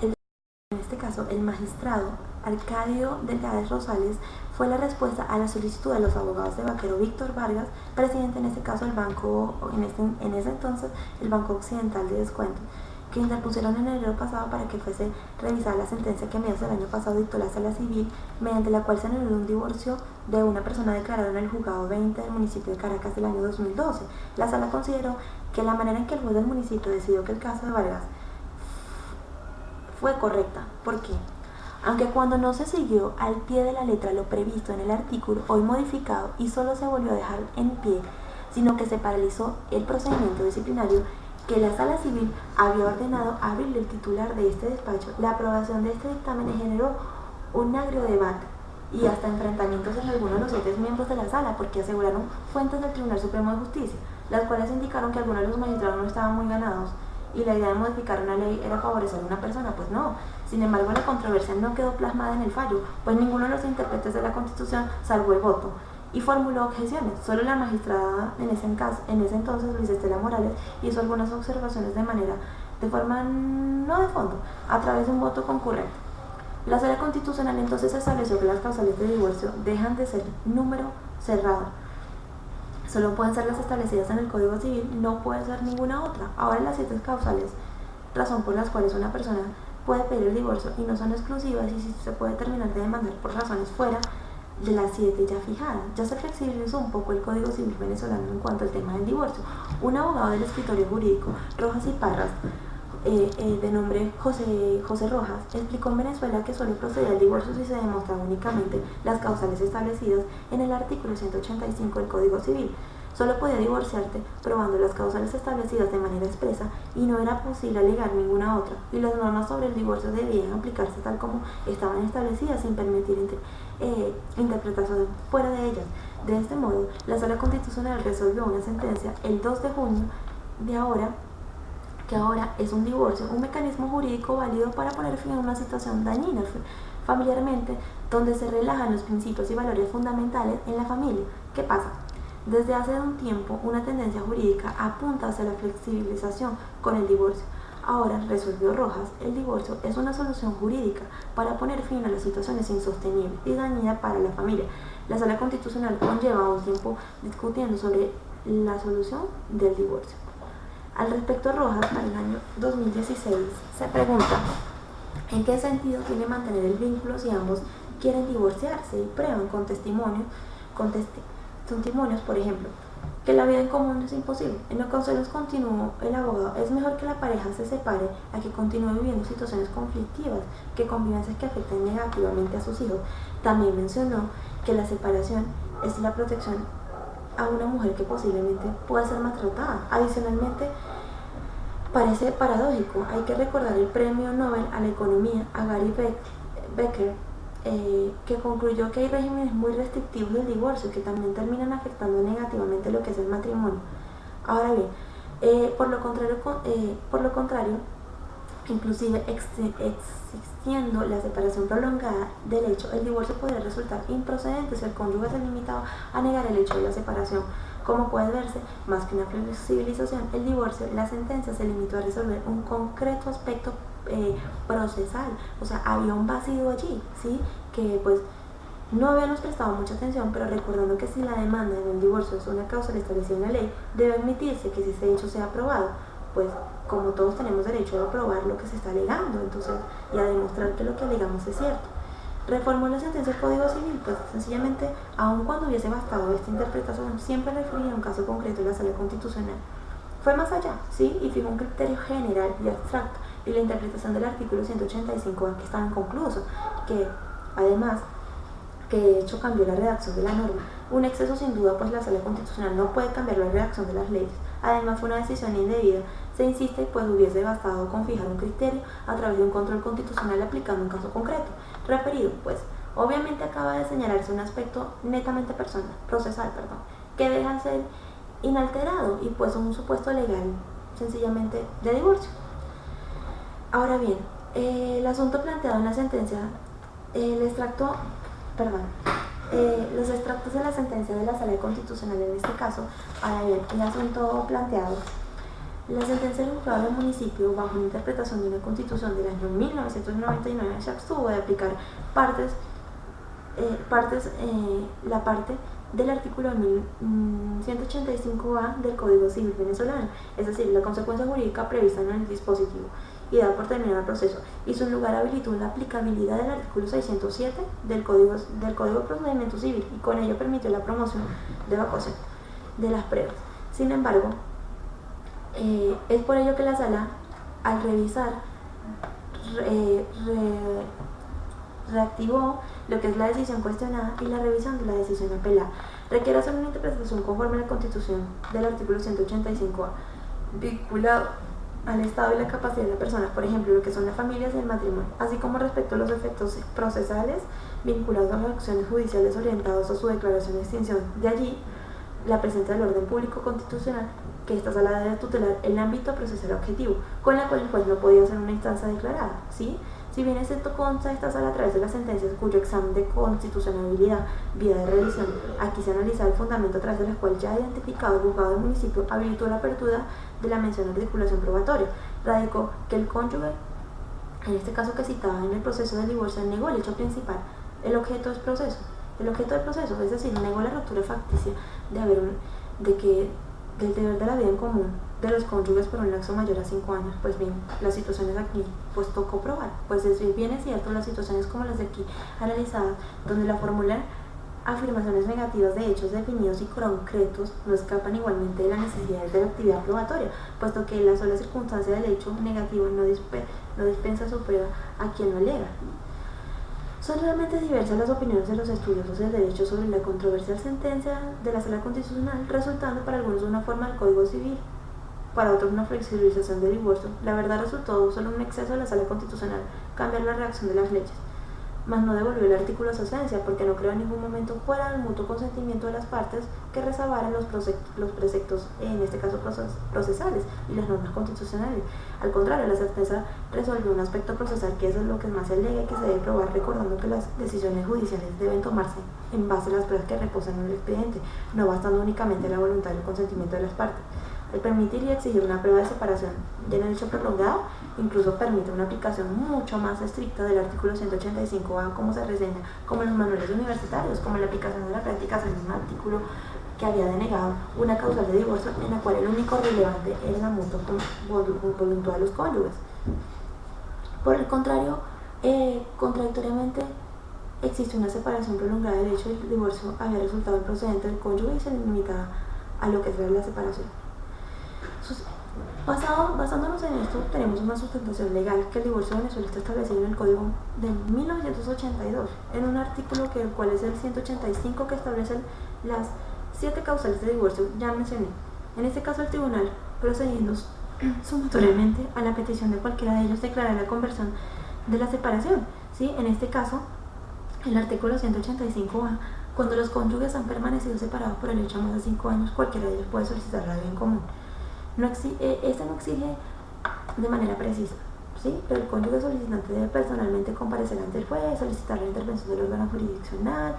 En este caso, el magistrado Arcadio Delgades Rosales fue la respuesta a la solicitud de los abogados de Vaquero Víctor Vargas, presidente en este caso del banco, en ese entonces el Banco Occidental de Descuento, que interpusieron en enero pasado para que fuese revisada la sentencia que a mediados del año pasado dictó la Sala Civil, mediante la cual se anuló un divorcio de una persona declarada en el juzgado 20 del municipio de Caracas del año 2012. La Sala consideró que la manera en que el juez del municipio decidió que el caso de Vargas fue correcta. ¿Por qué? Aunque cuando no se siguió al pie de la letra lo previsto en el artículo hoy modificado y solo se volvió a dejar en pie, sino que se paralizó el procedimiento disciplinario que la Sala Civil había ordenado abrirle el titular de este despacho, la aprobación de este dictamen generó un agrio debate y hasta enfrentamientos en algunos de los 7 miembros de la Sala, porque aseguraron fuentes del Tribunal Supremo de Justicia, las cuales indicaron que algunos de los magistrados no estaban muy ganados y la idea de modificar una ley era favorecer a una persona. Pues no. Sin embargo, la controversia no quedó plasmada en el fallo, pues ninguno de los intérpretes de la Constitución salvó el voto y formuló objeciones. Solo la magistrada en ese entonces, Luis Estela Morales, hizo algunas observaciones de forma no de fondo, a través de un voto concurrente. La Sala Constitucional entonces estableció que las causales de divorcio dejan de ser número cerrado. Solo pueden ser las establecidas en el Código Civil, no puede ser ninguna otra. Ahora las 7 causales, razón por las cuales una persona puede pedir el divorcio, y no son exclusivas, y si se puede terminar de demandar por razones fuera de las 7 ya fijadas. Ya se flexibilizó un poco el Código Civil venezolano en cuanto al tema del divorcio. Un abogado del escritorio jurídico Rojas y Parras, de nombre José Rojas, explicó en Venezuela que solo procedía al divorcio si se demostraban únicamente las causales establecidas en el artículo 185 del Código Civil. Solo podía divorciarte probando las causales establecidas de manera expresa y no era posible alegar ninguna otra, y las normas sobre el divorcio debían aplicarse tal como estaban establecidas sin permitir interpretación fuera de ellas. De este modo, la Sala Constitucional resolvió una sentencia el 2 de junio que ahora es un divorcio, un mecanismo jurídico válido para poner fin a una situación dañina familiarmente, donde se relajan los principios y valores fundamentales en la familia. ¿Qué pasa? Desde hace un tiempo, una tendencia jurídica apunta hacia la flexibilización con el divorcio. Ahora, resolvió Rojas, el divorcio es una solución jurídica para poner fin a las situaciones insostenibles y dañinas para la familia. La Sala Constitucional conlleva un tiempo discutiendo sobre la solución del divorcio. Al respecto, Rojas, para el año 2016, se pregunta en qué sentido tiene mantener el vínculo si ambos quieren divorciarse y prueban con testimonios, por ejemplo, que la vida en común es imposible. En ocasiones, continuó el abogado, es mejor que la pareja se separe a que continúe viviendo situaciones conflictivas, que convivencias que afecten negativamente a sus hijos. También mencionó que la separación es la protección a una mujer que posiblemente pueda ser maltratada. Adicionalmente, parece paradójico, hay que recordar el premio Nobel a la economía a Gary Becker, que concluyó que hay regímenes muy restrictivos del divorcio que también terminan afectando negativamente lo que es el matrimonio. Ahora bien, por lo contrario, inclusive existiendo la separación prolongada del hecho, el divorcio podría resultar improcedente si el cónyuge se limitaba a negar el hecho de la separación. Como puede verse, más que una flexibilización, el divorcio, la sentencia se limitó a resolver un concreto aspecto procesal. O sea, había un vacío allí, ¿sí? Que pues no habíamos prestado mucha atención, pero recordando que si la demanda en el divorcio es una causa establecida en la ley, debe admitirse que si ese hecho sea aprobado, pues como todos tenemos derecho a aprobar lo que se está alegando, entonces, y a demostrar que lo que alegamos es cierto. Reformó la sentencia del Código Civil, pues sencillamente, aun cuando hubiese bastado esta interpretación, siempre refería a un caso concreto de la Sala Constitucional. Fue más allá, ¿sí? Y fijó un criterio general y abstracto, y la interpretación del artículo 185 que estaba inconcluso, que además, que de hecho cambió la redacción de la norma. Un exceso sin duda, pues la Sala Constitucional no puede cambiar la redacción de las leyes. Además, fue una decisión indebida. Se insiste, pues hubiese bastado con fijar un criterio a través de un control constitucional aplicando un caso concreto. Referido, pues, obviamente acaba de señalarse un aspecto netamente procesal, que deja ser inalterado y pues un supuesto legal, sencillamente, de divorcio. Ahora bien, el asunto planteado en la sentencia, los extractos de la sentencia de la Sala Constitucional en este caso, ahora bien, el asunto planteado, la sentencia del juzgado del municipio, bajo una interpretación de una constitución del año 1999, se abstuvo de aplicar la parte del artículo 185A del Código Civil venezolano, es decir, la consecuencia jurídica prevista en el dispositivo y da por terminado el proceso, y su lugar habilitó la aplicabilidad del artículo 607 del Código de Procedimiento Civil, y con ello permitió la promoción de evacuación de las pruebas. Sin embargo, es por ello que la Sala, al revisar, reactivó lo que es la decisión cuestionada y la revisión de la decisión apelada. Requiere hacer una interpretación conforme a la Constitución del artículo 185A, vinculado al estado y la capacidad de la persona, por ejemplo, lo que son las familias y el matrimonio, así como respecto a los efectos procesales vinculados a las acciones judiciales orientados a su declaración de extinción. De allí, la presencia del orden público constitucional, que esta Sala debe tutelar el ámbito procesal objetivo, con la cual el juez no podía ser una instancia declarada, ¿sí? Si bien excepto consta esta Sala a través de las sentencias cuyo examen de constitucionalidad, vía de revisión, aquí se analiza el fundamento a través de las cuales ya identificado el juzgado del municipio habilitó la apertura de la mencionada articulación probatoria, radicó que el cónyuge, en este caso que citaba en el proceso de divorcio, negó el hecho principal, el objeto del proceso, es decir, negó la ruptura facticia del deber de la vida en común de los cónyuges por un lapso mayor a 5 años. Pues bien, las situaciones aquí pues tocó probar, pues bien es cierto, las situaciones como las de aquí analizadas, donde la fórmula afirmaciones negativas de hechos definidos y concretos no escapan igualmente de las necesidades de la actividad probatoria, puesto que la sola circunstancia del hecho negativo no dispensa su prueba a quien lo alega. Son realmente diversas las opiniones de los estudiosos del derecho sobre la controversial sentencia de la Sala Constitucional, resultando para algunos una forma del Código Civil, para otros una flexibilización del divorcio. La verdad resultó solo un exceso de la Sala Constitucional, cambiar la redacción de las leyes. mas no devolvió el artículo a su esencia, porque no creó en ningún momento fuera del mutuo consentimiento de las partes que rezabaran los preceptos, en este caso procesales, y las normas constitucionales. Al contrario, la sentencia resolvió un aspecto procesal, que eso es lo que más se alega y que se debe probar, recordando que las decisiones judiciales deben tomarse en base a las pruebas que reposan en el expediente, no bastando únicamente la voluntad y el consentimiento de las partes. Al permitir y exigir una prueba de separación de en el hecho prolongado, incluso permite una aplicación mucho más estricta del artículo 185A, como se reseña, como en los manuales universitarios, como en la aplicación de la práctica del mismo artículo que había denegado una causal de divorcio en la cual el único relevante era la mutua voluntad de los cónyuges. Por el contrario, contradictoriamente, existe una separación prolongada del hecho del divorcio había resultado improcedente del cónyuge y se limita a lo que es la separación. Basándonos en esto, tenemos una sustentación legal que el divorcio de Venezuela está establecido en el Código de 1982, en un artículo el cual es el 185, que establece las 7 causales de divorcio ya mencioné. En este caso, el tribunal, procediendo sumatoriamente a la petición de cualquiera de ellos, declara la conversión de la separación. ¿Sí? En este caso, el artículo 185A, cuando los cónyuges han permanecido separados por el hecho de más de 5 años, cualquiera de ellos puede solicitar la bien común. Este no exige de manera precisa, ¿sí? Pero el cónyuge solicitante debe personalmente comparecer ante el juez, solicitar la intervención del órgano jurisdiccional,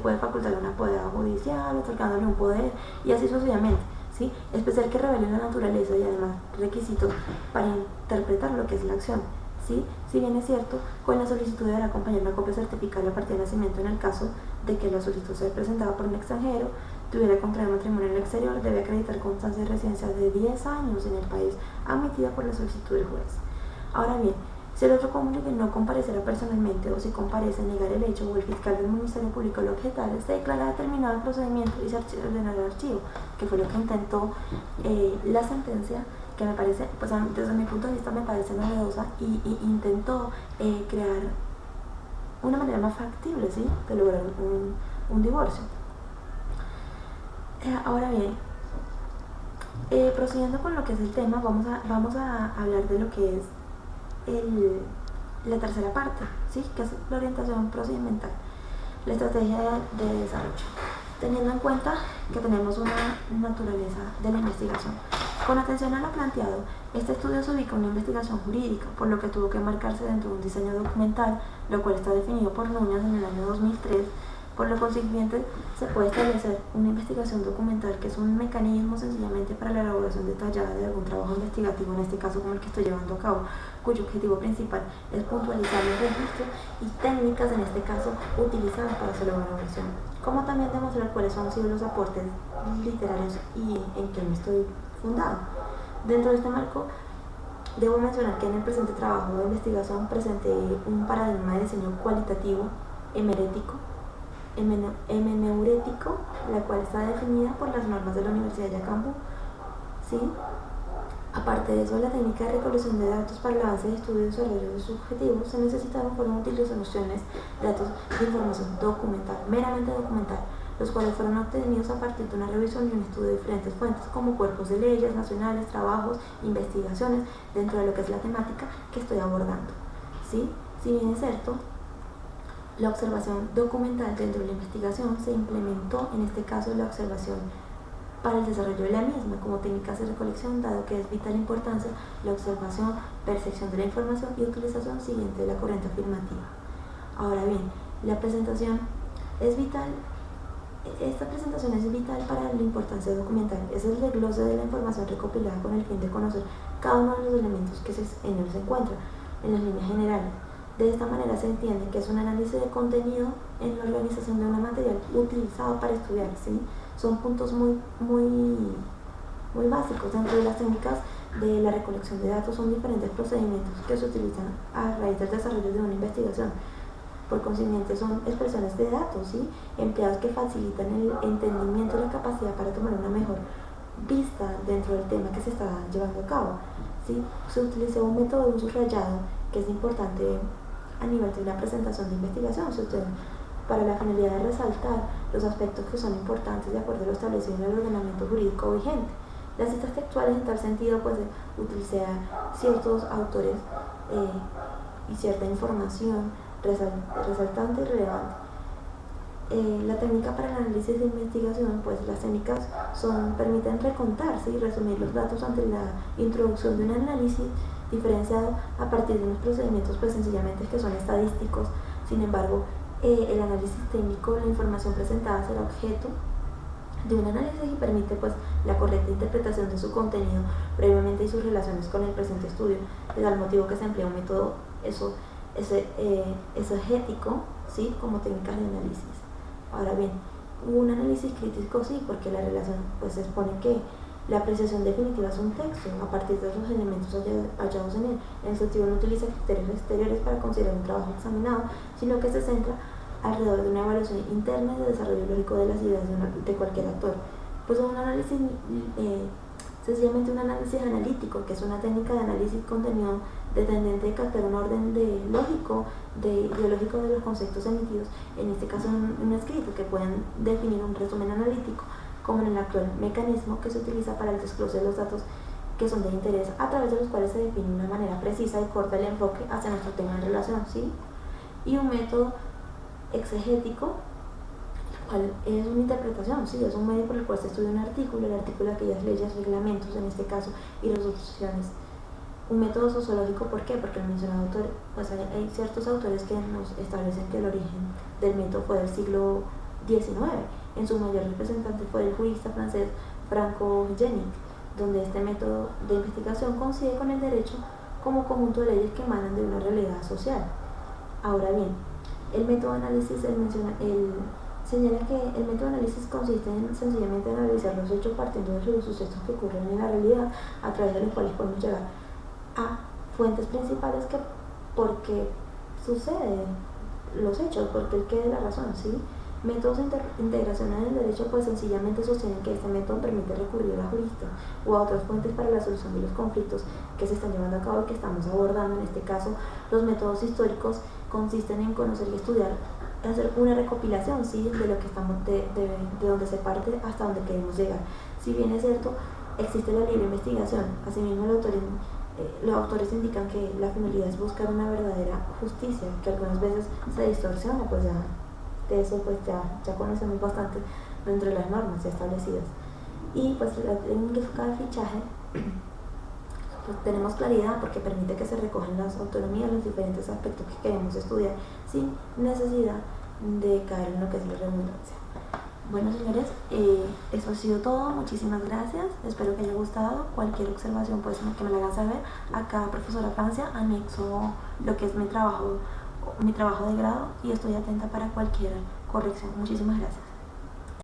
puede facultarle una apoderado judicial, otorgándole un poder, y así sucesivamente, ¿sí? Especial que revele la naturaleza y además requisitos para interpretar lo que es la acción, ¿sí? Si bien es cierto, con la solicitud deberá acompañar una copia certificada de la partida de nacimiento en el caso de que la solicitud sea presentada por un extranjero, tuviera contraído matrimonio en el exterior, debe acreditar constancia de residencia de 10 años en el país admitida por la solicitud del juez. Ahora bien, si el otro cónyuge no comparecerá personalmente, o si comparece negar el hecho, o el fiscal del Ministerio Público lo objetar, se declara determinado el procedimiento y se ordena el archivo, que fue lo que intentó la sentencia, que me parece, pues desde mi punto de vista me parece novedosa, y intentó crear una manera más factible, ¿sí?, de lograr un divorcio. Ahora bien, prosiguiendo con lo que es el tema, vamos a hablar de lo que es la tercera parte, ¿sí?, que es la orientación procedimental, la estrategia de desarrollo, teniendo en cuenta que tenemos una naturaleza de la investigación. Con atención a lo planteado, este estudio se ubica en una investigación jurídica, por lo que tuvo que marcarse dentro de un diseño documental, lo cual está definido por Núñez en el año 2003. Por lo consiguiente, se puede establecer una investigación documental, que es un mecanismo sencillamente para la elaboración detallada de algún trabajo investigativo, en este caso como el que estoy llevando a cabo, cuyo objetivo principal es puntualizar los registros y técnicas, en este caso, utilizadas para su elaboración, como también demostrar cuáles han sido los aportes literarios y en qué me estoy fundado. Dentro de este marco, debo mencionar que en el presente trabajo de investigación presenté un paradigma de diseño cualitativo hemeneurético, la cual está definida por las normas de la Universidad de Yacambú, ¿sí? Aparte de eso, la técnica de recolección de datos para el avance de estudios y desarrollo de sus objetivos, se necesitaron fueron útiles soluciones de datos de información documental, meramente documental, los cuales fueron obtenidos a partir de una revisión y un estudio de diferentes fuentes, como cuerpos de leyes nacionales, trabajos, investigaciones, dentro de lo que es la temática que estoy abordando, ¿sí? Si bien es cierto, la observación documental dentro de la investigación se implementó, en este caso, la observación para el desarrollo de la misma como técnicas de recolección, dado que es vital importancia la observación, percepción de la información y utilización siguiente de la corriente afirmativa. Ahora bien, la presentación es vital. Esta presentación es vital para la importancia documental. Es el desglose de la información recopilada con el fin de conocer cada uno de los elementos que en él se encuentran, en las líneas generales. De esta manera se entiende que es un análisis de contenido en la organización de un material utilizado para estudiar, ¿sí? Son puntos muy básicos. Dentro de las técnicas de la recolección de datos son diferentes procedimientos que se utilizan a raíz del desarrollo de una investigación. Por consiguiente, son expresiones de datos, ¿sí?, empleadas que facilitan el entendimiento y la capacidad para tomar una mejor vista dentro del tema que se está llevando a cabo, ¿sí? Se utiliza un método de un subrayado que es importante a nivel de una presentación de investigación, para la finalidad de resaltar los aspectos que son importantes de acuerdo a lo establecido en el ordenamiento jurídico vigente. Las citas textuales, en tal sentido, pues utilicé a ciertos autores y cierta información resaltante y relevante. La técnica para el análisis de investigación, pues las técnicas permiten recontar y resumir los datos ante la introducción de un análisis diferenciado a partir de unos procedimientos pues sencillamente que son estadísticos. Sin embargo, el análisis técnico, la información presentada será objeto de un análisis y permite pues la correcta interpretación de su contenido previamente y sus relaciones con el presente estudio. Es al motivo que se emplea un método exegético, ¿sí?, como técnica de análisis. Ahora bien, un análisis crítico sí, porque la relación pues expone que la apreciación definitiva es un texto a partir de los elementos hallados en él. En el sentido no utiliza criterios exteriores para considerar un trabajo examinado, sino que se centra alrededor de una evaluación interna y de desarrollo lógico de las ideas de cualquier autor. Pues un análisis, sencillamente un análisis analítico, que es una técnica de análisis contenido dependiente de captar un orden ideológico de los conceptos emitidos, en este caso un escrito, que pueden definir un resumen analítico, como en el actual mecanismo que se utiliza para el desglose de los datos que son de interés, a través de los cuales se define de una manera precisa y corta el enfoque hacia nuestro tema en relación, ¿sí? Y un método exegético, el cual es una interpretación, ¿sí?, es un medio por el cual se estudia un artículo, el artículo de aquellas leyes, reglamentos en este caso, y resoluciones. Un método sociológico, ¿por qué? Porque el mencionado autor, pues hay ciertos autores que nos establecen que el origen del método fue del siglo XIX. En su mayor representante fue el jurista francés Franco Génic, donde este método de investigación coincide con el derecho como conjunto de leyes que emanan de una realidad social. Ahora bien, el método de análisis señala que el método de análisis consiste sencillamente en analizar los hechos partiendo de los sucesos que ocurren en la realidad, a través de los cuales podemos llegar a fuentes principales que porque suceden los hechos, porque el qué de la razón, ¿sí? Métodos de integración en el derecho pues sencillamente sostienen que este método permite recurrir a juristas o a otras fuentes para la solución de los conflictos que se están llevando a cabo y que estamos abordando. En este caso, los métodos históricos consisten en conocer y estudiar, hacer una recopilación, ¿sí?, de lo que estamos de donde se parte hasta donde queremos llegar. Si bien es cierto, existe la libre investigación, asimismo los autores indican que la finalidad es buscar una verdadera justicia, que algunas veces se distorsiona, pues ya de eso pues ya conocemos bastante dentro de las normas ya establecidas. Y pues la técnica de fichaje, pues tenemos claridad porque permite que se recojan las autonomías, los diferentes aspectos que queremos estudiar sin necesidad de caer en lo que es la redundancia. Bueno, señores, eso ha sido todo. Muchísimas gracias, espero que haya gustado. Cualquier observación pues que me la hagan saber. Acá, profesora Francia, anexo lo que es mi trabajo de grado y estoy atenta para cualquier corrección. Muchísimas gracias.